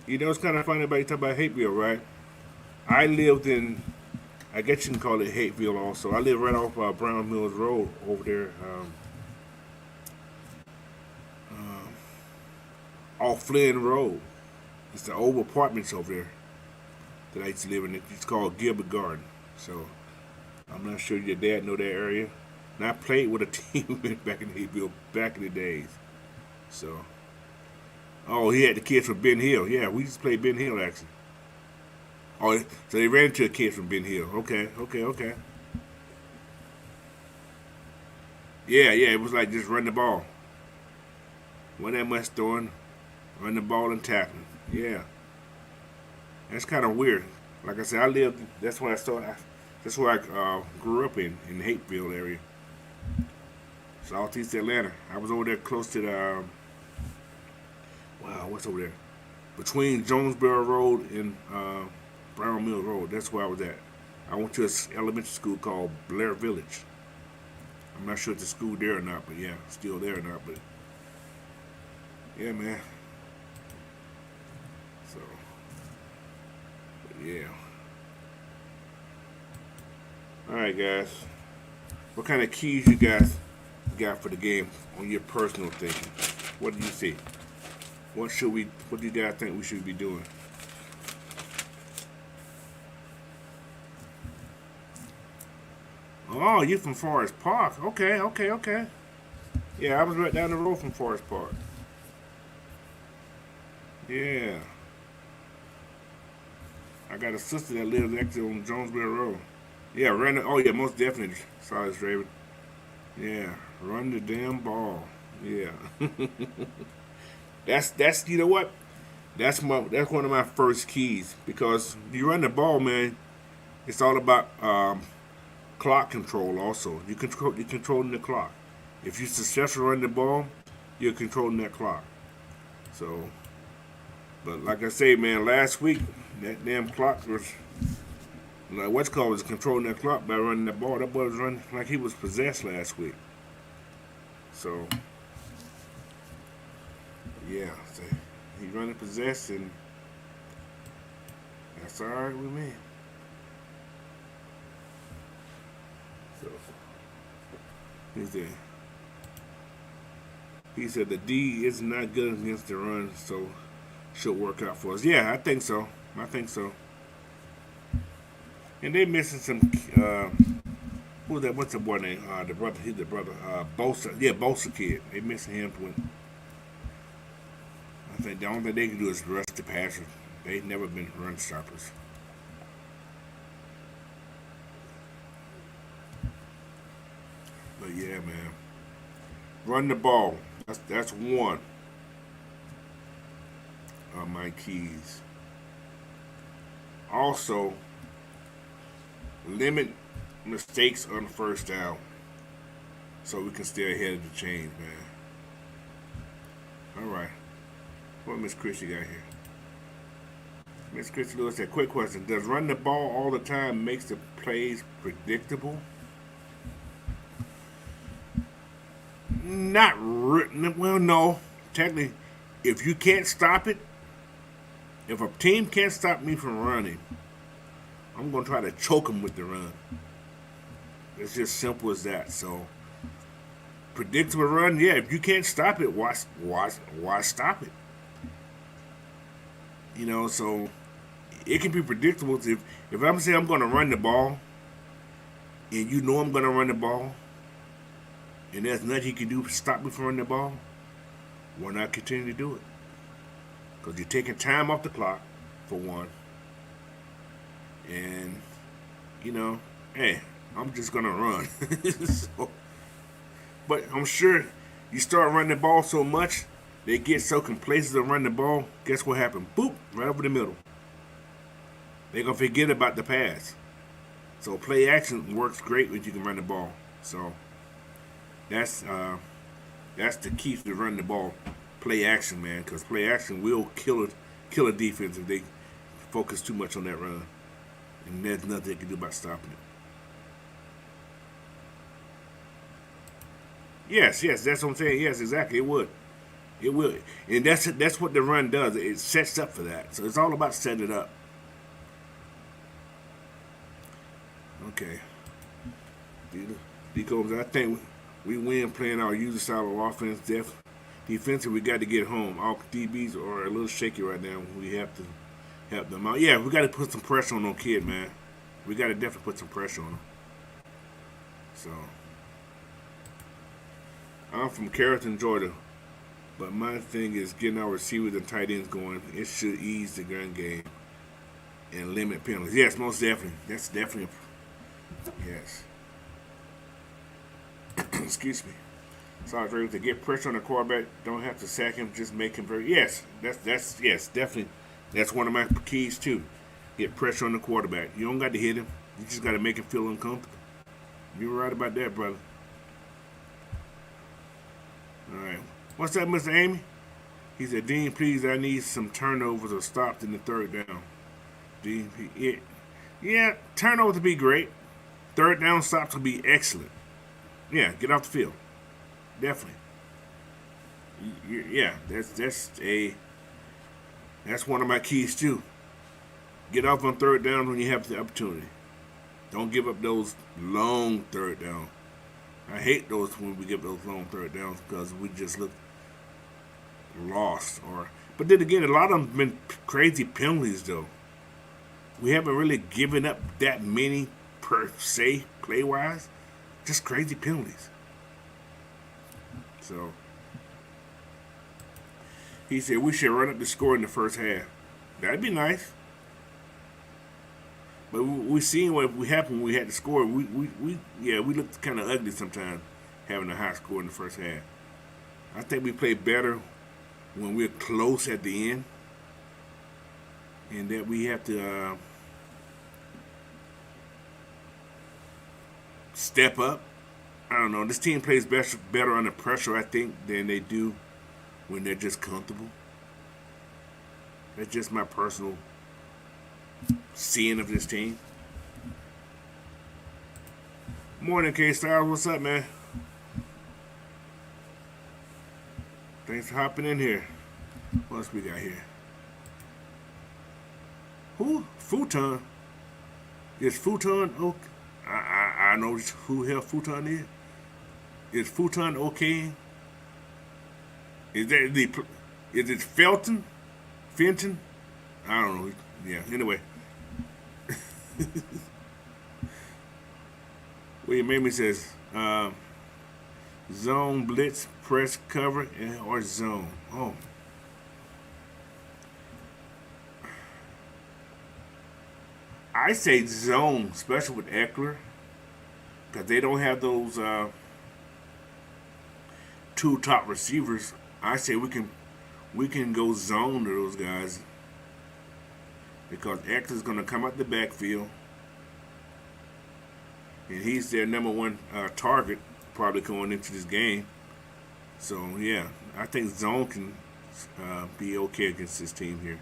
You know, it's kind of funny about you talk about Hateville, right? I lived in, I guess you can call it Hateville also. I live right off Brown Mills Road over there, off Flynn Road. It's the old apartments over there that I used to live in. It's called Gilbert Garden. So I'm not sure your dad know that area. And I played with a team back in Hateville back in the days. So, oh, he had the kids from Ben Hill. Yeah, we used to play Ben Hill actually. Oh, so they ran into a kid from Ben Hill. Okay. Yeah, it was like just run the ball. Wasn't that much throwing. Run the ball and tackling. Yeah. That's kind of weird. Like I said, I lived. That's where I started. That's where I grew up in the Hateville area, Southeast Atlanta. I was over there close to the. Wow, what's over there? Between Jonesboro Road and Brown Mill Road. That's where I was at. I went to an elementary school called Blair Village. I'm not sure if the school there or not, but yeah, still there or not. But yeah, man. So, but yeah. All right, guys. What kind of keys you guys got for the game on your personal thinking? What do you see? What should we? What do you guys think we should be doing? Oh, you from Forest Park? Okay, okay, okay. Yeah, I was right down the road from Forest Park. Yeah, I got a sister that lives actually on Jonesboro Road. Yeah, run. Oh yeah, most definitely. Sorry, Raven. Yeah, run the damn ball. Yeah, that's you know what? That's one of my first keys because you run the ball, man. It's all about clock control. Also, you're controlling the clock. If you're successful running the ball, you're controlling that clock. So, but like I say, man, last week that damn clock was like what's called was controlling that clock by running the ball. That boy was running like he was possessed last week. So yeah, so he running possessed and that's all right with me. So he said the D is not good against the run, so should work out for us. Yeah, I think so. I think so. And they missing some. Who's that? What's the boy name? The brother. He's the brother. Bosa. Yeah, Bosa kid. They missing him. I think the only thing they can do is rush the passer. They've never been run stoppers. But yeah, man, run the ball. That's one of my keys. Also, limit mistakes on first down so we can stay ahead of the chain, man. All right. What Miss Christie got here? Miss Christie Lewis said, quick question. Does run the ball all the time makes the plays predictable? Not well, no. Technically, if you can't stop it, if a team can't stop me from running, I'm gonna try to choke them with the run. It's just simple as that. So, predictable run, yeah. If you can't stop it, why stop it? You know, so it can be predictable. If I'm saying I'm gonna run the ball, and you know I'm gonna run the ball, and there's nothing you can do to stop me from running the ball, why not continue to do it? Because you're taking time off the clock, for one. And, you know, hey, I'm just going to run. So, but I'm sure you start running the ball so much, they get so complacent of running the ball, guess what happened? Boop, right over the middle. They're going to forget about the pass. So play action works great when you can run the ball. So that's the key to running the ball. Play action, man, because play action will kill a defense if they focus too much on that run, and there's nothing they can do about stopping it. Yes, that's what I'm saying. Yes, exactly. It will, and that's what the run does. It sets up for that. So it's all about setting it up. Okay, D Combs, I think we win playing our usual style of offense. Defensive, we got to get home. Our DBs are a little shaky right now. We have to help them out. Yeah, we got to put some pressure on those kids, man. We got to definitely put some pressure on them. So, I'm from Carrollton, Georgia, but my thing is getting our receivers and tight ends going. It should ease the gun game and limit penalties. Yes, most definitely. That's definitely yes. Excuse me. Sorry, Ray, to get pressure on the quarterback, don't have to sack him, just make him very. Yes, that's yes, definitely. That's one of my keys too. Get pressure on the quarterback. You don't got to hit him. You just got to make him feel uncomfortable. You're right about that, brother. All right. What's that, Mr. Amy? He said, Dean, please, I need some turnovers or stops in the third down. Dean, yeah, turnovers would be great. Third down stops would be excellent. Yeah, get off the field. Definitely. Yeah, that's one of my keys too. Get off on third down when you have the opportunity. Don't give up those long third downs. I hate those when we give those long third downs because we just look lost. But then again, a lot of them have been crazy penalties though. We haven't really given up that many per se play wise. Just crazy penalties. So he said we should run up the score in the first half. That'd be nice. But we seen what happened when we had to score. We looked kind of ugly sometimes having a high score in the first half. I think we played better when we're close at the end, and that we have to step up. I don't know. This team plays better under pressure, I think, than they do when they're just comfortable. That's just my personal seeing of this team. Morning, K-Styles. What's up, man? Thanks for hopping in here. What else we got here? Who? Futon. Is Futon okay? I know who the hell Futon is. Is Futon okay? Is it Felton? Fenton? I don't know. Yeah, anyway. William Mamie says, zone, blitz, press, cover, or zone. Oh. I say zone, especially with Eckler, because they don't have those two top receivers. I say we can go zone to those guys because Eckler's going to come out the backfield, and he's their number one target probably going into this game. So yeah, I think zone can be okay against this team here.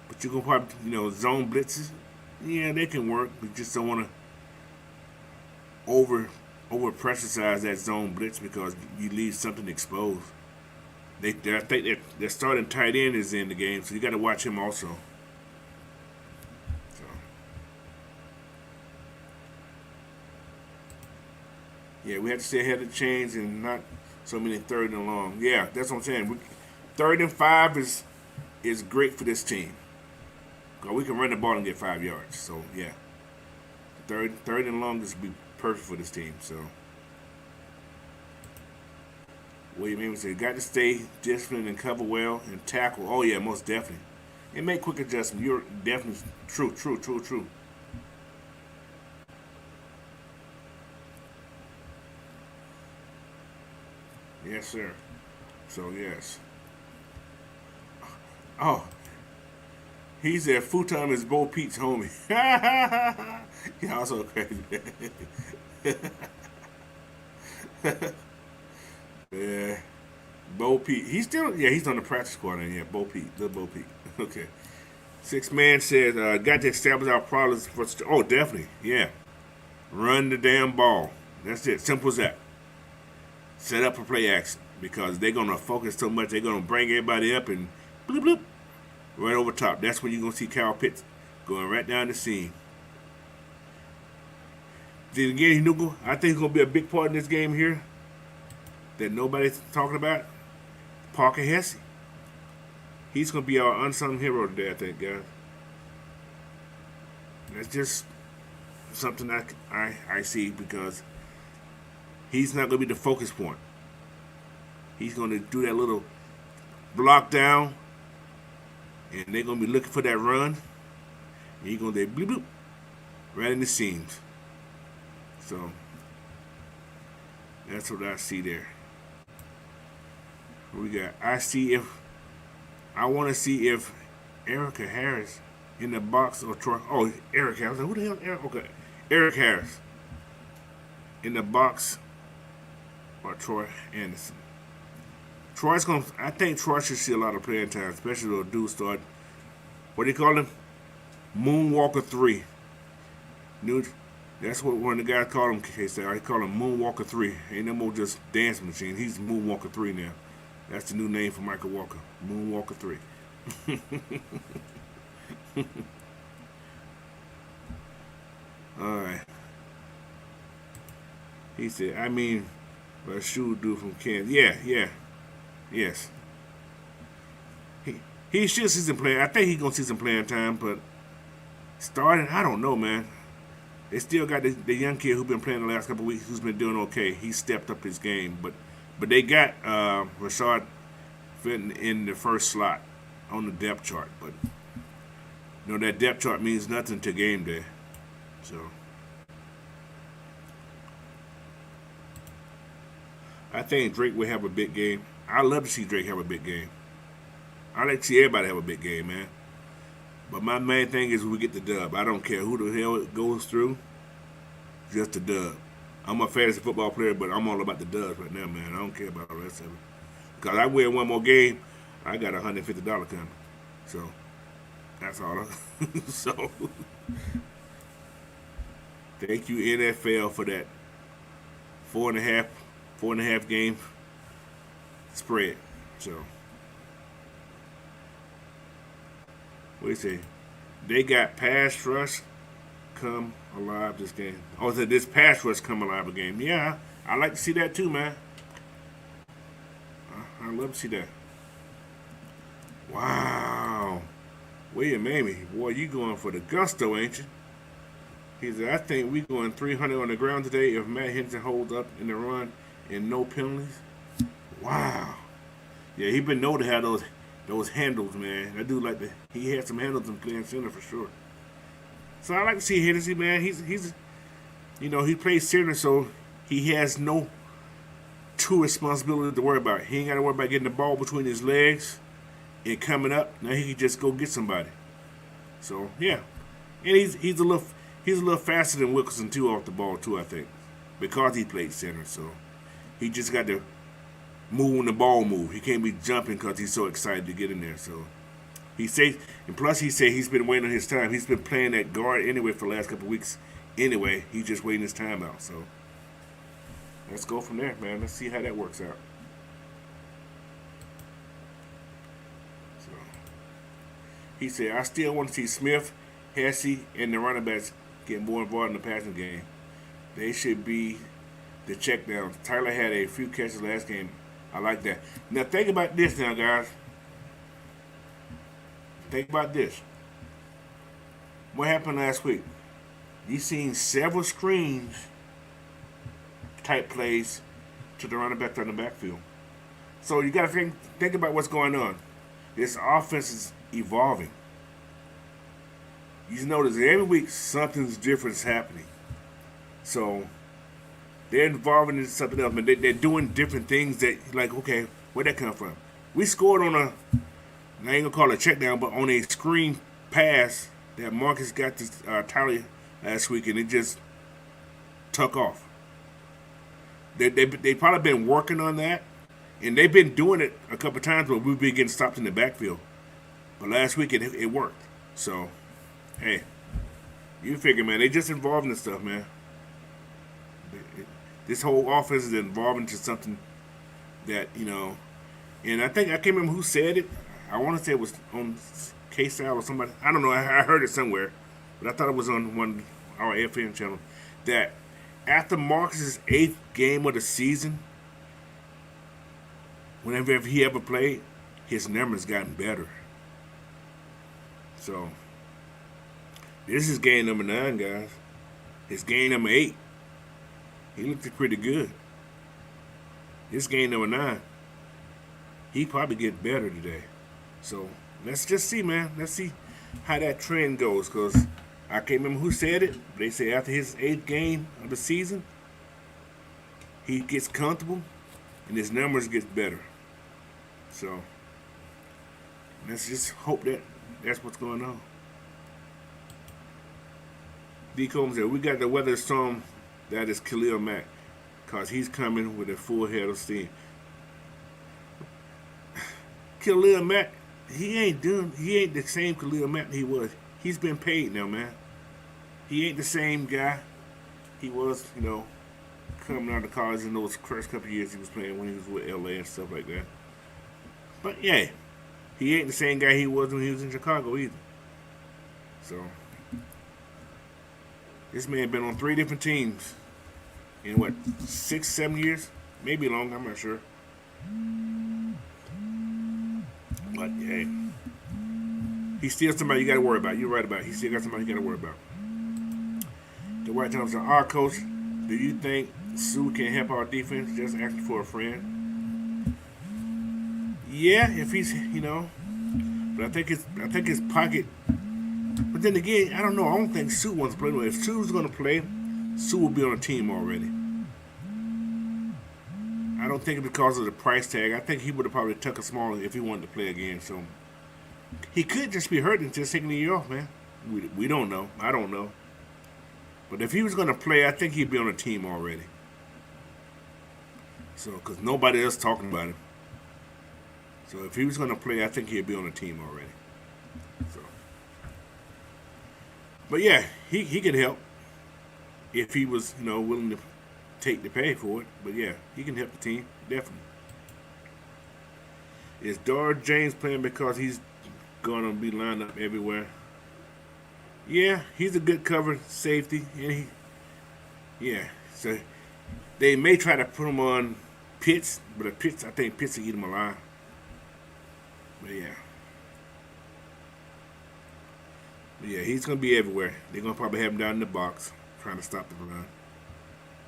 But you can probably, zone blitzes. Yeah, they can work. We just don't want to over pressurize that zone blitz because you leave something exposed. I think their starting tight end is in the game, so you got to watch him also. So, yeah, we have to stay ahead of the chains and not so many third and long. Yeah, that's what I'm saying. Third and 5 is great for this team. We can run the ball and get 5 yards. So yeah, third and long is be perfect for this team. So William Amos said, got to stay disciplined and cover well and tackle. Oh yeah, most definitely, and make quick adjustments. You're definitely true. Yes, sir. So yes. Oh. He said Futon is Bo Pete's homie. Y'all so crazy. Yeah. Bo Pete. He's on the practice squad. Yeah, Bo Pete. Little Bo Pete. Okay. Six Man said, got to establish our problems. Oh, definitely. Yeah. Run the damn ball. That's it. Simple as that. Set up for play action because they're going to focus so much. They're going to bring everybody up and bloop, bloop. Right over top. That's when you're going to see Kyle Pitts going right down the seam. Then again, I think he's going to be a big part in this game here that nobody's talking about. Parker Hesse. He's going to be our unsung hero today, I think, guys. That's just something I see because he's not going to be the focus point. He's going to do that little block down. And they're going to be looking for that run. And he's going to bloop, bloop, right in the seams. So, that's what I see there. What we got? I want to see if Erica Harris in the box or Troy. Oh, Eric Harris. Who the hell? Eric? Okay, Eric Harris in the box or Troy Anderson. Troy's gonna. I think Troy should see a lot of playing time, especially when dude start. What do you call him? Moonwalker 3. Dude, that's what one of the guys called him. He said he called him Moonwalker 3. Ain't no more just dance machine. He's Moonwalker 3 now. That's the new name for Michael Walker. Moonwalker 3. All right. He said, I mean, a shoe dude from Kansas. Yeah. Yes. He should see some playing. I think he's gonna see some playing time, but starting, I don't know, man. They still got the young kid who's been playing the last couple of weeks, who's been doing okay. He stepped up his game, but they got Rashad fitting in the first slot on the depth chart. But that depth chart means nothing to game day. So I think Drake will have a big game. I love to see Drake have a big game. I like to see everybody have a big game, man. But my main thing is we get the dub. I don't care who the hell it goes through, just the dub. I'm a fantasy football player, but I'm all about the dubs right now, man. I don't care about the rest of it. Because I win one more game, I got $150 coming. So, that's all. So, thank you, NFL, for that four and a half game spread. So, what do you say? They got pass rush come alive this game. Oh, so this pass rush come alive a game. Yeah, I like to see that too, man. I love to see that. Wow. William Mamie, boy, you going for the gusto, ain't you? He said, I think we going 300 on the ground today if Matt Henson holds up in the run and no penalties. Wow. Yeah, he been known to have those handles, man. That dude he had some handles in playing center for sure. So I like to see Hennessy, man. He's he plays center, so he has no true responsibility to worry about. He ain't got to worry about getting the ball between his legs and coming up. Now he can just go get somebody. So yeah, and he's a little faster than Wilkerson too off the ball too, I think, because he played center. So he just got to move when the ball move. He can't be jumping because he's so excited to get in there. So he says, and plus he said he's been waiting on his time. He's been playing that guard anyway for the last couple of weeks. Anyway, he's just waiting his time out. So let's go from there, man. Let's see how that works out. So he said, I still want to see Smith, Hesse, and the running backs get more involved in the passing game. They should be the check down. Tyler had a few catches last game. I like that. Now think about this now, guys. Think about this. What happened last week? You seen several screens type plays to the running back on the backfield. So you got to think about what's going on. This offense is evolving. You notice every week something's different is happening. So they're involving in something else, but they're doing different things that, like, okay, where'd that come from? We scored on I ain't gonna call it a check down, but on a screen pass that Marcus got to Tyler last week, and it just took off. They probably been working on that, and they've been doing it a couple times, but we've been getting stopped in the backfield. But last week it worked. So, hey, you figure, man, they just involved in this stuff, man. This whole offense is involved into something that, and I can't remember who said it. I want to say it was on K-Sal or somebody. I don't know. I heard it somewhere, but I thought it was on one of our FM channel that after Marcus's 8th game of the season, whenever he ever played, his numbers gotten better. So this is game number 9, guys. It's game number 8. He looked pretty good. This game number 9. He probably get better today. So let's just see, man. Let's see how that trend goes. Because I can't remember who said it. But they say after his 8th game of the season, he gets comfortable and his numbers get better. So let's just hope that That's what's going on. D. Combs said, we got the weather storm that is Khalil Mack, because he's coming with a full head of steam. Khalil Mack, he ain't the same Khalil Mack he was. He's been paid now, man. He ain't the same guy he was, coming out of college in those first couple of years he was playing when he was with LA and stuff like that. But yeah, he ain't the same guy he was when he was in Chicago either. So this man been on 3 different teams in what, 6, 7 years? Maybe longer, I'm not sure. But yeah, he's still somebody you got to worry about. You're right about it. He's still got somebody you got to worry about. The White Times are our coach. Do you think Sue can help our defense? Just asking for a friend. Yeah, if he's, but I think his pocket. But then again, I don't know. I don't think Sue wants to play. If Sue's going to play, Sue will be on a team already. I don't think because of the price tag. I think he would have probably took a smaller if he wanted to play again. So he could just be hurt and just taking the year off, man. We don't know. I don't know. But if he was going to play, I think he'd be on a team already. So, because nobody else talking about him. So if he was going to play, I think he'd be on a team already. So, but yeah, he could help if he was, willing to take the pay for it. But yeah, he can help the team, definitely. Is Dar James playing because he's going to be lined up everywhere? Yeah, he's a good cover safety, and so they may try to put him on Pitts, but I think Pitts will eat him alive. But yeah, he's gonna be everywhere. They're gonna probably have him down in the box trying to stop the run.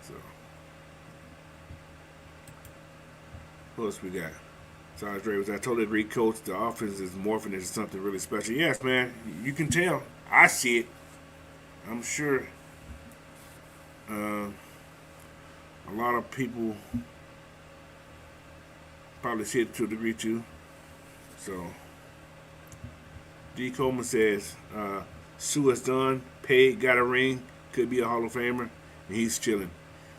So, what else we got? Sarge Ravens, I totally agree, Coach. The offense is morphing into something really special. Yes, man, you can tell. I see it. I'm sure a lot of people probably see it to a degree too. So, D. Coleman says, Sue is done, paid, got a ring, could be a Hall of Famer, and he's chilling.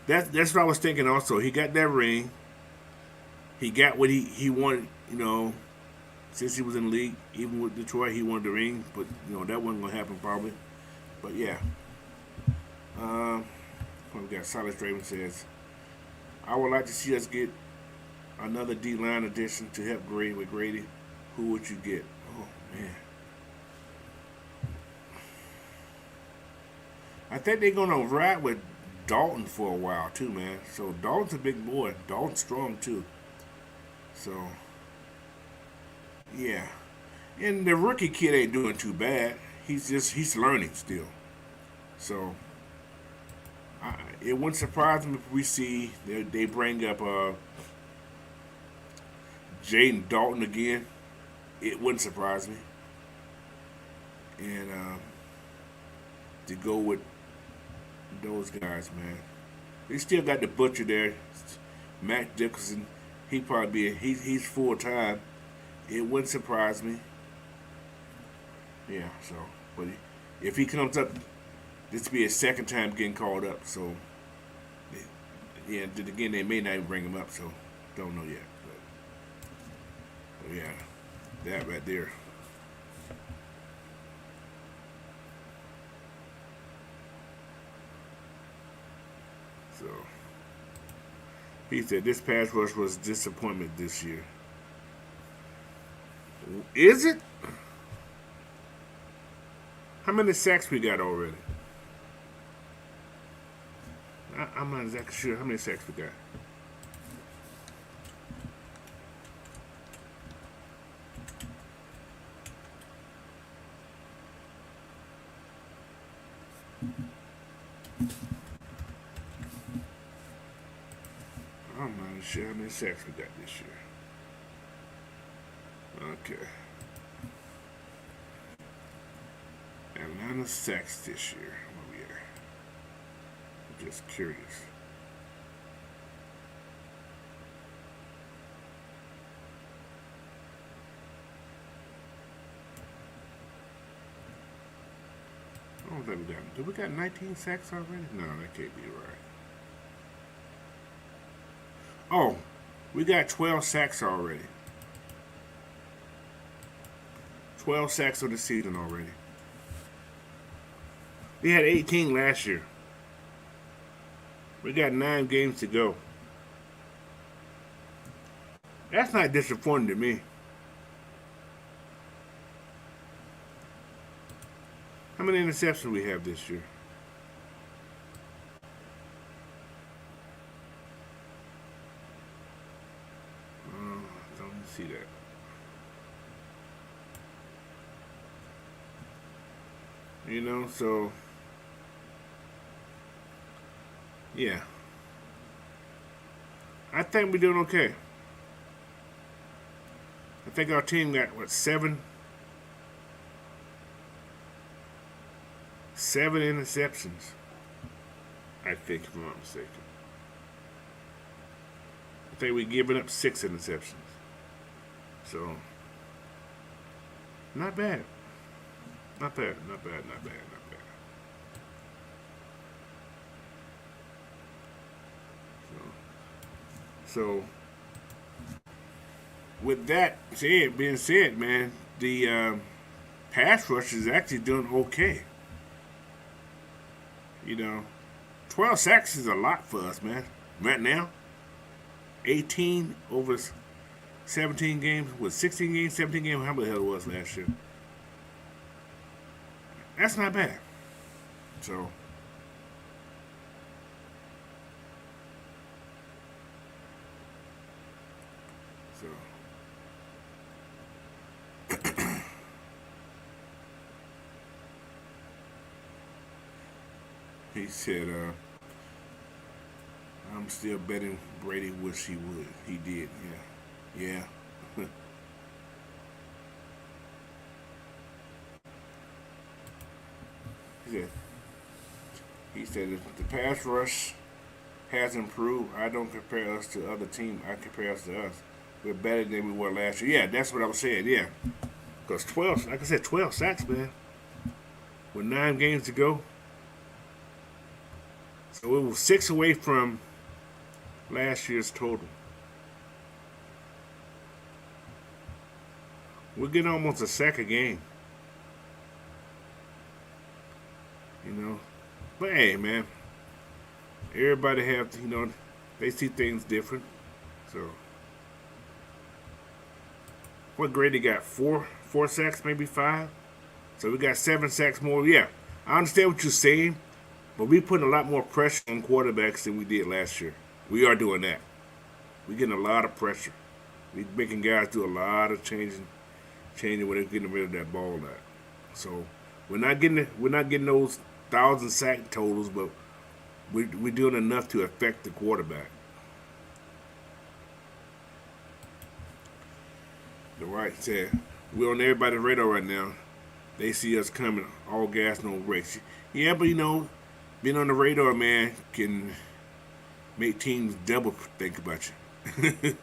That's what I was thinking also. He got that ring. He got what he wanted, since he was in the league. Even with Detroit, he wanted the ring, but, that wasn't going to happen probably. But, yeah. We got Silas Draven says, I would like to see us get another D-line addition to help grade with Grady. Who would you get? Oh, man. I think they're going to ride with Dalton for a while, too, man. So, Dalton's a big boy. Dalton's strong, too. So, yeah. And the rookie kid ain't doing too bad. He's learning still. So, it wouldn't surprise me if we see they bring up Jaden Dalton again. It wouldn't surprise me. And to go with those guys, man. They still got the butcher there, Matt Dickerson. He probably he's full time. It wouldn't surprise me. Yeah. So, but if he comes up, this will be his second time getting called up. So, yeah. Again, they may not even bring him up. So, don't know yet. But yeah, that right there. So, he said this pass rush was disappointment this year. Is it? How many sacks we got already? I'm not exactly sure how many sacks we got. I'm not sure how many sacks we got this year. Okay. Atlanta sacks this year. Where we are. I'm just curious. think we got 19 sacks already? No, that can't be right. Oh, we got 12 sacks already. 12 sacks of the season already. We had 18 last year. We got 9 games to go. That's not disappointing to me. How many interceptions we have this year? Don't see that. So yeah, I think we're doing okay. I think our team got what seven interceptions. I think, if I'm not mistaken. I think we're giving up 6 interceptions. So not bad. Not bad. Not bad. Not bad. Not bad. So with that being said, man, the pass rush is actually doing okay. You know, 12 sacks is a lot for us, man. Right now, 18 over 17 games, with 16 games, 17 games, how the hell it was last year. That's not bad. So, so he said, I'm still betting Brady wish he would. He did, yeah. Yeah. he said, he said if the pass rush has improved, I don't compare us to other teams. I compare us to us. We're better than we were last year. Yeah, that's what I was saying, yeah. Because 12, like I said, 12 sacks, man. With 9 games to go. So it was 6 away from last year's total. We're getting almost a sack a game. You know. But hey, man. Everybody have, they see things different. So what grade they got? Four sacks, maybe 5. So we got 7 sacks more. Yeah, I understand what you're saying, but we putting a lot more pressure on quarterbacks than we did last year. We are doing that. We're getting a lot of pressure. We're making guys do a lot of changing when they're getting rid of that ball. Out. So we're not getting those 1,000 sack totals, but we're doing enough to affect the quarterback. The right said we're on everybody's radar right now. They see us coming, all gas, no brakes. Yeah, but being on the radar, man, can make teams double think about you.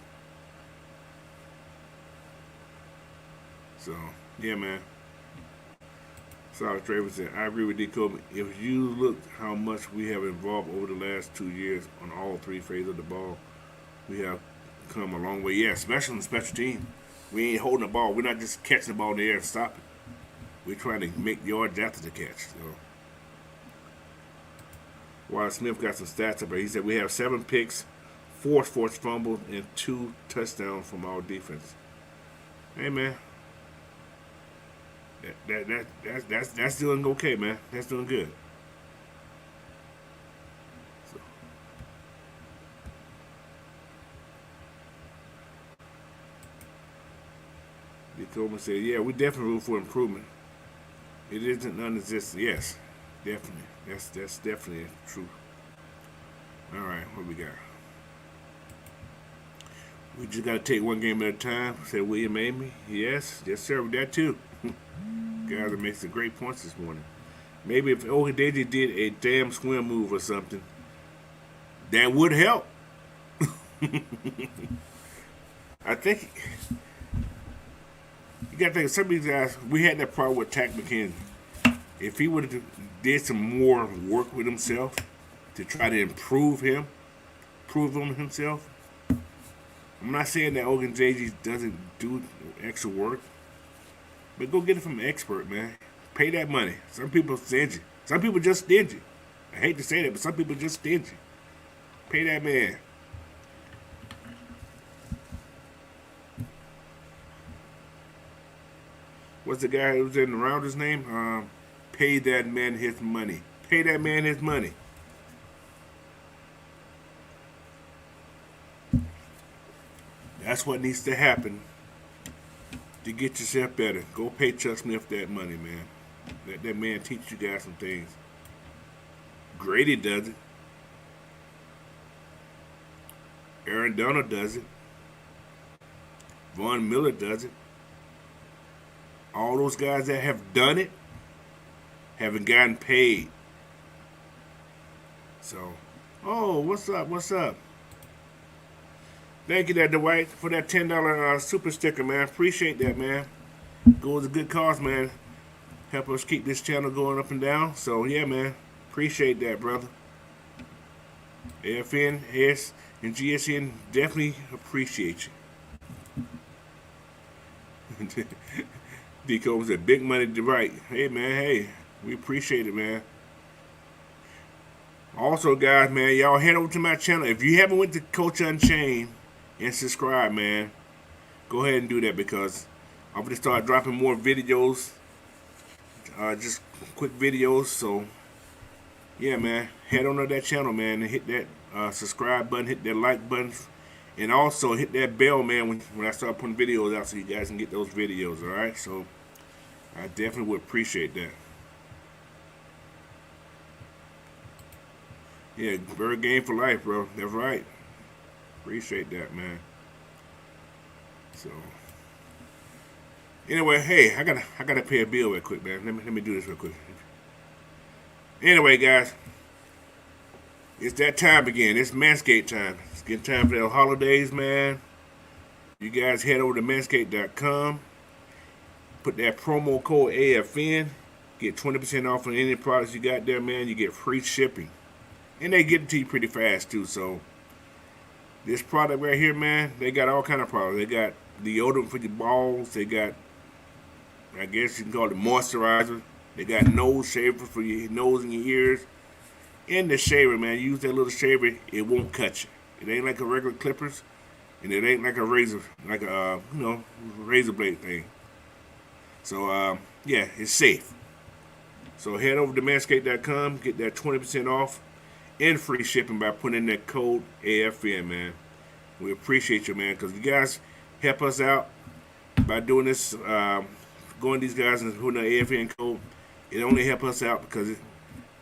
So, yeah, man. Solid Travis said, I agree with D. Kobe. If you look how much we have evolved over the last 2 years on all 3 phases of the ball, we have come a long way. Yeah, especially on the special team. We ain't holding the ball. We're not just catching the ball in the air and stopping. We're trying to make yards after the catch. So, Wyatt Smith got some stats up there. He said we have 7 picks, 4 forced fumbles, and 2 touchdowns from our defense. Hey, man. That's doing okay, man. That's doing good. So. D. Coleman said, yeah, we definitely room for improvement. It isn't non-existent. Yes, definitely. That's definitely true. All right, what we got? We just got to take one game at a time, said William Amy. Yes, sir, with that too. Guys that makes some great points this morning. Maybe if Ohideji did a damn swim move or something, that would help. I think you got to think some of these guys. We had that problem with Tack McKenzie. If he would have did some more work with himself to try to prove on himself. I'm not saying that Ogunjobi doesn't do extra work, but go get it from an expert, man. Pay that money. Some people stingy. Some people just stingy. I hate to say that, but some people just stingy. Pay that man. What's the guy who's in the Rounders name? Pay that man his money. Pay that man his money. That's what needs to happen to get yourself better. Go pay Chuck Smith that money, man. Let that man teach you guys some things. Grady does it. Aaron Donald does it. Von Miller does it. All those guys that have done it haven't gotten paid. So, oh, what's up? What's up? Thank you, there, Dwight, for that $10 super sticker, man. Appreciate that, man. Goes a good cause, man. Help us keep this channel going up and down. So, yeah, man. Appreciate that, brother. AFN, S, and GSN definitely appreciate you. Deco was a big money to write. Hey, man, hey. We appreciate it, man. Also, guys, man, y'all head over to my channel. If you haven't went to Coach Unchained and subscribe, man, go ahead and do that because I'm going to start dropping more videos. Just quick videos. So, yeah, man, head on to that channel, man, and hit that subscribe button, hit that like button, and also hit that bell, man, when I start putting videos out so you guys can get those videos, all right? So, I definitely would appreciate that. Yeah, bird game for life, bro. That's right. Appreciate that, man. So, anyway, hey, I gotta pay a bill real quick, man. Let me do this real quick. Anyway, guys, it's that time again. It's Manscaped time. It's getting time for the holidays, man. You guys head over to manscaped.com. Put that promo code AFN. Get 20% off on any products you got there, man. You get free shipping. And they get it to you pretty fast, too. So, this product right here, man, they got all kind of products. They got deodorant for your balls. They got, I guess you can call it moisturizer. They got nose shaver for your nose and your ears. And the shaver, man, use that little shaver, it won't cut you. It ain't like a regular clippers. And it ain't like a razor, like a, razor blade thing. So, yeah, it's safe. So, head over to manscaped.com, get that 20% off. And free shipping by putting in that code AFN, man. We appreciate you, man, because you guys help us out by doing this, going to these guys and putting the AFN code. It only helps us out because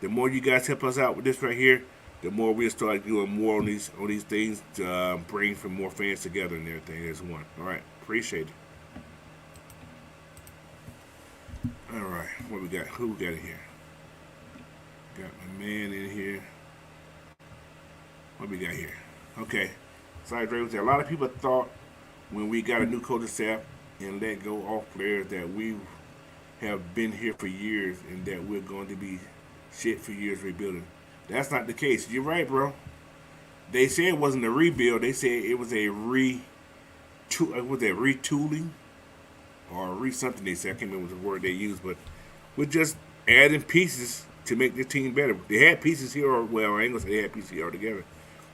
the more you guys help us out with this right here, the more we'll start doing more on these things to bring some more fans together and everything as one. All right, appreciate it. All right, what we got? Who we got in here? Got my man in here. What we got here? Okay. Sorry, Dre. A lot of people thought when we got a new coaching staff and let go off players that we have been here for years and that we're going to be shit for years rebuilding. That's not the case. You're right, bro. They said it wasn't a rebuild. They said it was a retooling or something they said. I can't remember the word they used, but we're just adding pieces to make the team better. They had pieces here, well, I ain't gonna say they had pieces here altogether.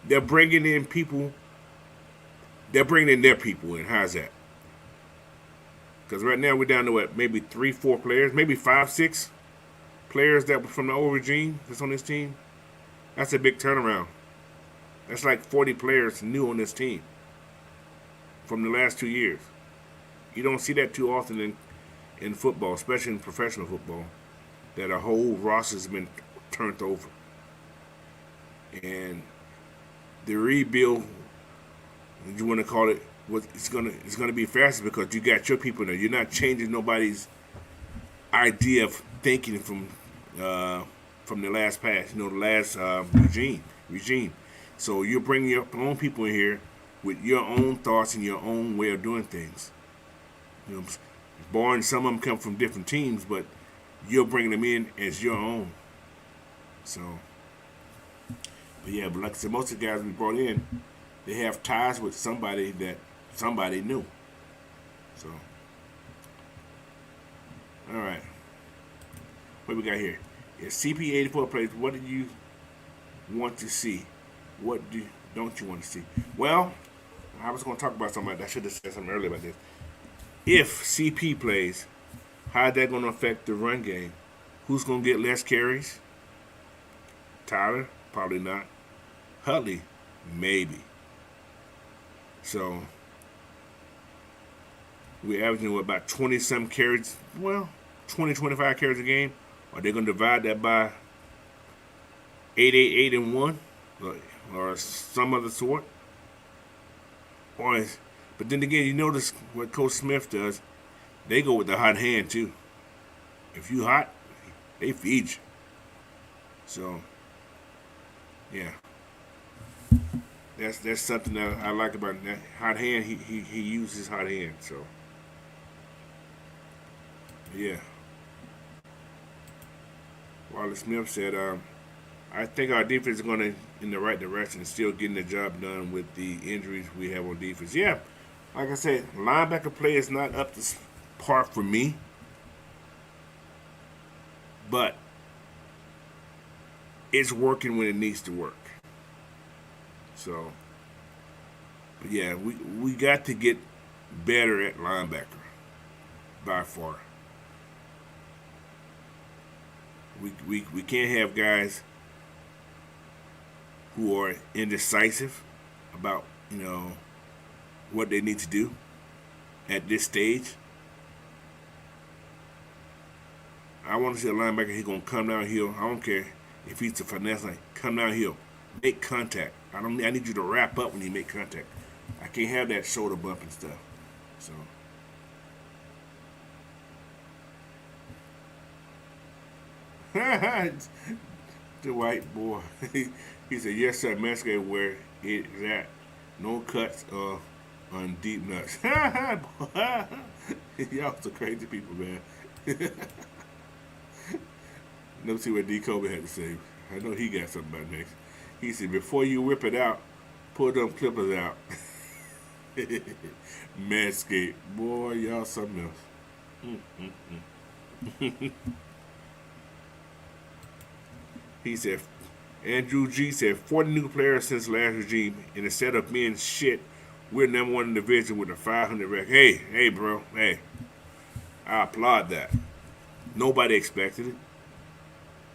They're bringing in people. They're bringing in their people in. How's that? Because right now we're down to what, maybe 3-4 players, maybe 5-6 players that were from the old regime that's on this team. That's a big turnaround. That's like 40 players new on this team from the last 2 years. You don't see that too often in football, especially in professional football, that a whole roster's been turned over. And the rebuild, you want to call it, it's gonna be faster because you got your people there. You're not changing nobody's idea of thinking from the last pass, the last regime. So you're bringing your own people in here with your own thoughts and your own way of doing things. Barring some of them come from different teams, but you're bringing them in as your own. So, but yeah, but like I said, most of the guys we brought in, they have ties with somebody that somebody knew. So, all right, what we got here? If CP84 plays, what do you want to see? What don't you want to see? Well, I was going to talk about something. I should have said something earlier about this. If CP plays, how is that going to affect the run game? Who's going to get less carries? Tyler? Probably not. Huntley? Maybe. So, we're averaging about 20-some carries. Well, 20, 25 carries a game. Are they going to divide that by 8, 8, 8, and 1? Or some other sort? But then again, you notice what Coach Smith does. They go with the hot hand, too. If you hot, they feed you. So, yeah. That's something that I like about that hot hand. He uses hot hand. So, yeah. Wallace Smith said, I think our defense is going in the right direction and still getting the job done with the injuries we have on defense. Yeah, like I said, linebacker play is not up to par for me, but it's working when it needs to work. So, but yeah, we got to get better at linebacker by far. We can't have guys who are indecisive about what they need to do at this stage. I want to see a linebacker. He's gonna come downhill. I don't care if he's a finesse line. Come downhill, make contact. I need you to wrap up when you make contact. I can't have that shoulder bump and stuff. So. The white boy. He said, yes, sir, Manscaped where it is at. No cuts on deep nuts. Y'all some crazy people, man. Let me see what D. Kobe had to say. I know he got something about next. He said, before you whip it out, pull them clippers out. Manscaped. Boy, y'all something else. He said, Andrew G said, 40 new players since last regime, and instead of being shit, we're number one in the division with a 500 record. Hey, bro, hey. I applaud that. Nobody expected it.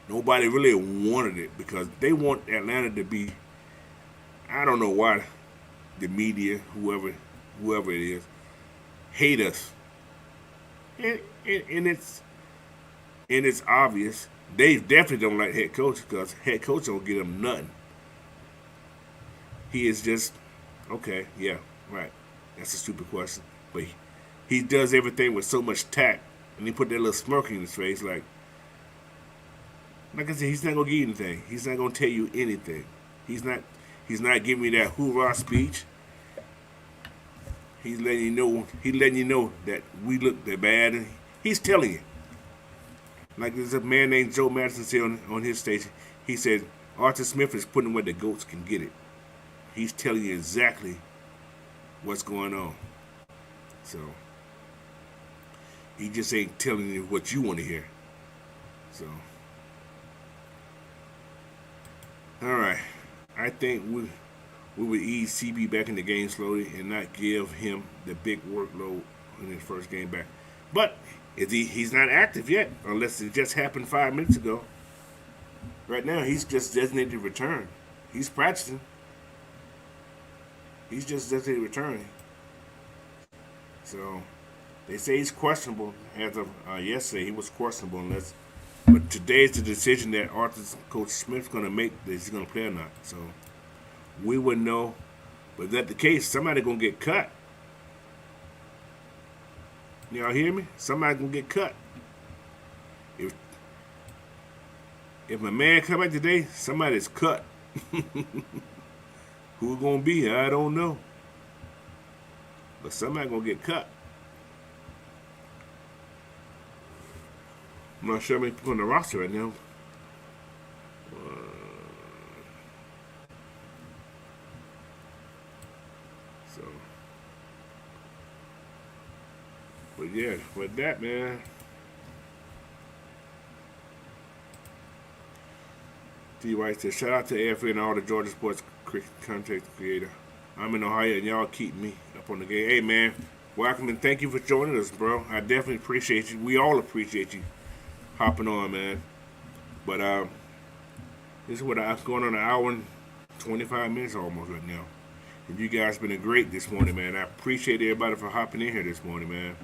Nobody really wanted it because they want Atlanta to be, I don't know why the media, whoever it is, hate us. And it's obvious. They definitely don't like head coach because head coach don't get them nothing. He is just, okay, yeah, right. That's a stupid question. But he does everything with so much tact. And he put that little smirk in his face like I said, he's not going to give you anything. He's not going to tell you anything. He's not giving you that hoorah speech. He's letting you know that we look that bad. He's telling you. Like there's a man named Joe Madison said on his station. He said, Arthur Smith is putting where the goats can get it. He's telling you exactly what's going on. So, he just ain't telling you what you want to hear. So, all right. I think we would ease CB back in the game slowly and not give him the big workload in his first game back. But he's not active yet, unless it just happened 5 minutes ago. Right now, he's just designated to return. He's practicing. He's just designated to return. So, they say he's questionable. As of yesterday, he was questionable. But today's the decision that Coach Smith's going to make, that he's going to play or not. So, we wouldn't know. But if that's the case, somebody going to get cut. Y'all hear me? Somebody's going to get cut. If my man come back today, somebody's cut. Who's going to be? I don't know. But somebody's going to get cut. I'm not sure how many people on the roster right now. So, but yeah, with that, man. T. White said, shout out to AFA and all the Georgia sports content creator. I'm in Ohio and y'all keep me up on the game. Hey, man, welcome and thank you for joining us, bro. I definitely appreciate you. We all appreciate you hopping on, man. But this is what I'm going on an hour and 25 minutes almost right now. And you guys been great this morning, man. I appreciate everybody for hopping in here this morning, man.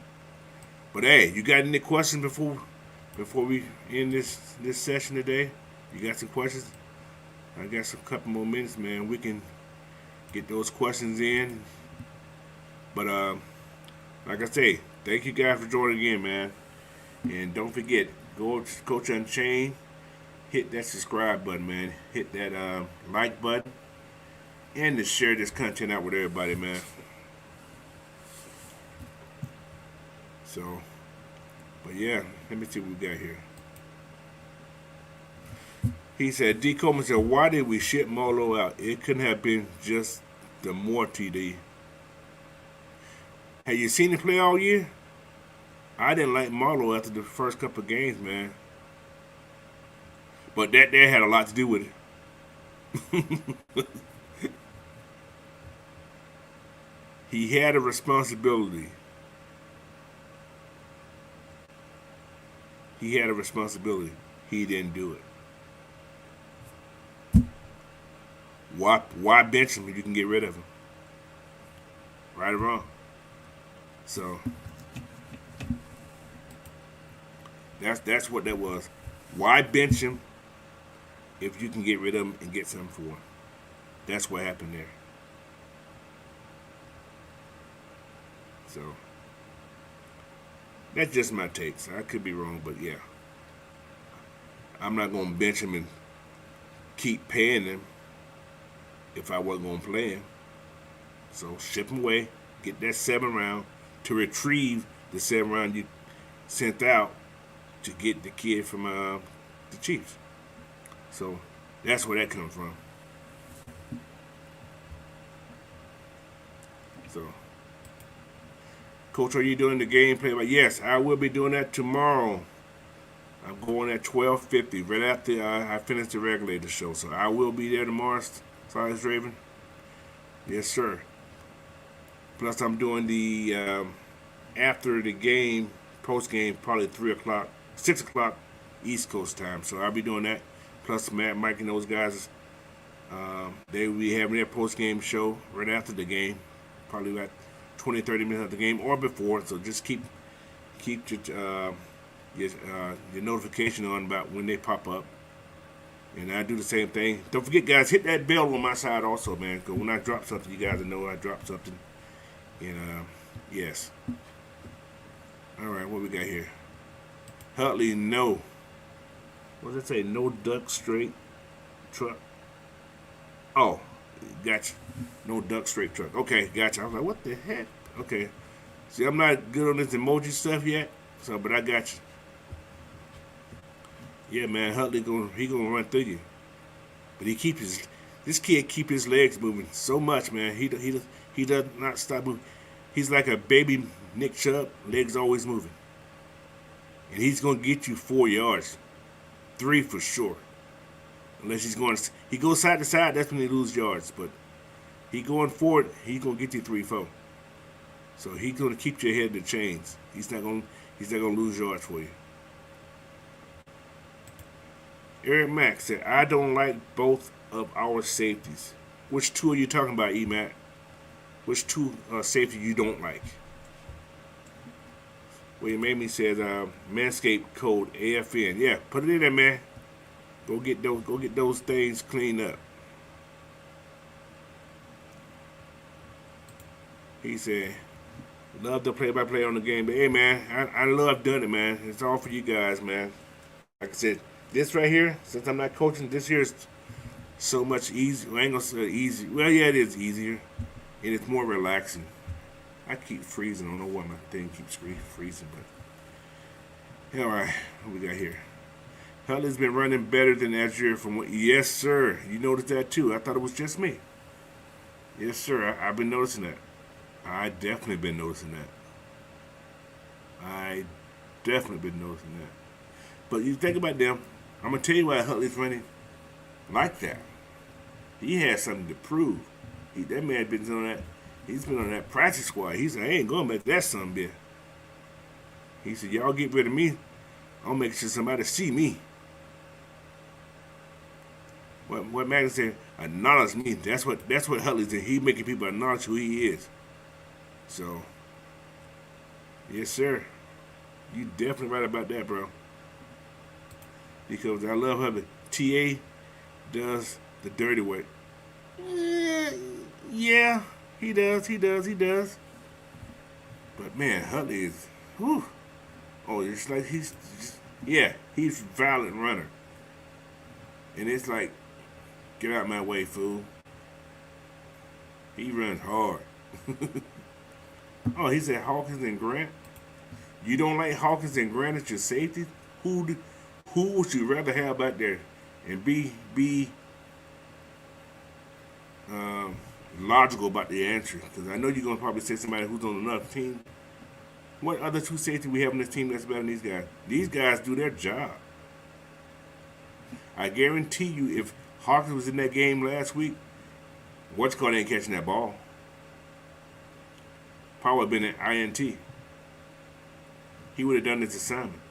But hey, you got any questions before we end this session today? You got some questions? I got some couple more minutes, man. We can get those questions in. But like I say, thank you guys for joining again, man. And don't forget, go to Coach Unchained, hit that subscribe button, man. Hit that like button, and to share this content out with everybody, man. So, but yeah, let me see what we got here. He said, D. Coleman said, why did we ship Molo out? It couldn't have been just the more TD. Have you seen him play all year? I didn't like Marlowe after the first couple of games, man. But that had a lot to do with it. He had a responsibility. He had a responsibility. He didn't do it. Why bench him if you can get rid of him? Right or wrong? So that's what that was. Why bench him if you can get rid of him and get something for him? That's what happened there. So that's just my takes. I could be wrong, but yeah. I'm not gonna bench him and keep paying him if I wasn't gonna play him. So ship him away, get that 7th round to retrieve the 7th round you sent out to get the kid from the Chiefs. So that's where that comes from. So, Coach, are you doing the gameplay? But yes, I will be doing that tomorrow. I'm going at 12:50, right after I finish the regulator show. So I will be there tomorrow, Silas Raven. Yes, sir. Plus, I'm doing the after the game, post game, probably 3 o'clock, 6 o'clock East Coast time. So I'll be doing that. Plus, Matt, Mike, and those guys, they will be having their post game show right after the game, probably about 20, 30 minutes after the game or before. So just keep your notification on about when they pop up. And I do the same thing. Don't forget, guys, hit that bell on my side also, man. Because when I drop something, you guys will know I dropped something. And, yes. All right, what we got here? Huntley, no. What does it say? No duck straight truck. Oh, gotcha. No duck straight truck. Okay, gotcha. I was like, what the heck? Okay. See, I'm not good on this emoji stuff yet. So, but I got you. Yeah, man, Huntley he gonna run through you, but this kid keep his legs moving so much, man. He does not stop moving. He's like a baby Nick Chubb, legs always moving, and he's gonna get you 4 yards, 3 for sure. Unless he goes side to side, that's when he loses yards. But he going forward, he's gonna get you 3, 4. So he's gonna keep you ahead of the chains. He's not gonna lose yards for you. Eric Mack said, I don't like both of our safeties. Which two are you talking about, E-Mac? Which two safety you don't like? Well, you made me says Manscaped code AFN. Yeah, put it in there, man. Go get those things cleaned up. He said, love the play-by-play on the game. But hey, man, I love doing it, man. It's all for you guys, man. Like I said, this right here, since I'm not coaching, this here is so much easier. I ain't gonna say easy. Well, yeah, it is easier, and it's more relaxing. I keep freezing. I don't know why my thing keeps freezing, but all right, what we got here? Huntley's been running better than Azure from what? Yes, sir. You noticed that too. I thought it was just me. Yes, sir. I've been noticing that. I definitely been noticing that. I definitely been noticing that. But you think about them, I'm gonna tell you why Huntley's running like that. He has something to prove. That man been on that. He's been on that practice squad. He said, "I ain't gonna make that son bitch." He said, "Y'all get rid of me. I'll make sure somebody see me." What Madden said, acknowledge me. That's what Huntley did. He making people acknowledge who he is. So, yes, sir. You definitely right about that, bro. Because I love how the TA does the dirty work. Yeah, he does. He does. But man, Huntley is, whew. Oh, it's like he's a violent runner. And it's like, get out my way, fool. He runs hard. Oh, he said Hawkins and Grant. You don't like Hawkins and Grant as your safety? Who would you rather have out there? And be logical about the answer, because I know you're gonna probably say somebody who's on another team. What other two safety we have on this team that's better than these guys? These guys do their job. I guarantee you, if Hawkins was in that game last week, what's called ain't catching that ball. Probably been an INT. He would have done this assignment.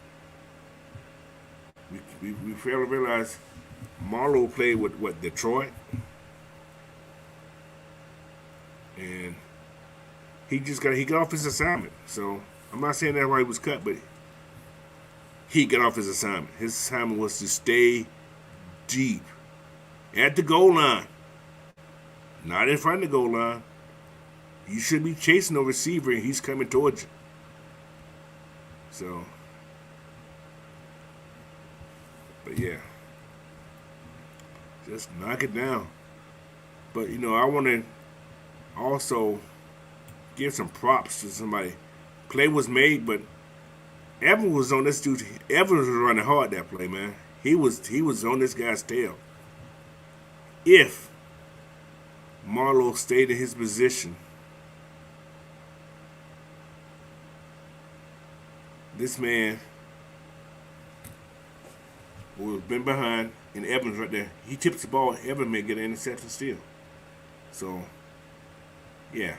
We fail to realize Marlowe played with what, Detroit, and he got off his assignment. So I'm not saying that's why he was cut, but he got off his assignment. His assignment was to stay deep at the goal line, not in front of the goal line. You should be chasing the receiver, and he's coming towards you. So, but yeah, just knock it down. But I want to also give some props to somebody. Play was made, but Evans was on this dude. Evans was running hard that play, man. He was on this guy's tail. If Marlowe stayed in his position, this man would have been behind, and Evans right there. He tips the ball. Evans may get an interception still. So, yeah.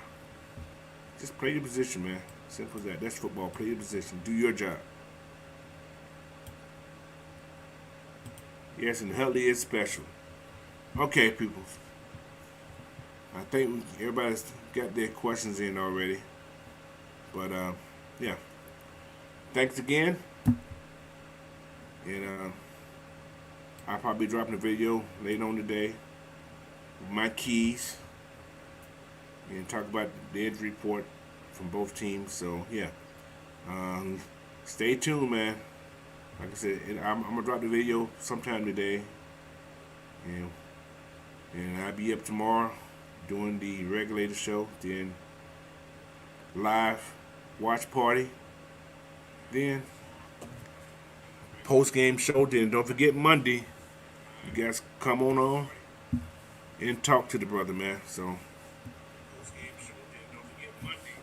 Just play your position, man. Simple as that. That's football. Play your position. Do your job. Yes, and Huntley is special. Okay, people. I think everybody's got their questions in already. But, yeah. Thanks again. And I'll probably be dropping a video later on today with my keys and talk about the injury report from both teams. So, yeah. Stay tuned, man. Like I said, I'm going to drop the video sometime today. And I'll be up tomorrow doing the regulator show. Then live watch party. Then post-game show. Then don't forget Monday. You guys come on and talk to the brother, man. So post-game show. Then don't forget Monday.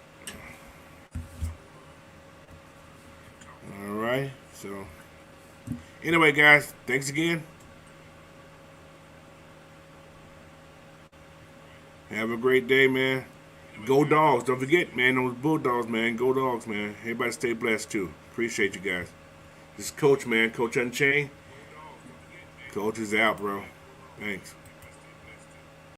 All right. So anyway, guys, thanks again. Have a great day, man. Go Dogs. Don't forget, man, those Bulldogs, man. Go Dogs, man. Everybody stay blessed, too. Appreciate you guys. This is Coach, man. Coach Unchained. Coach is out, bro. Thanks.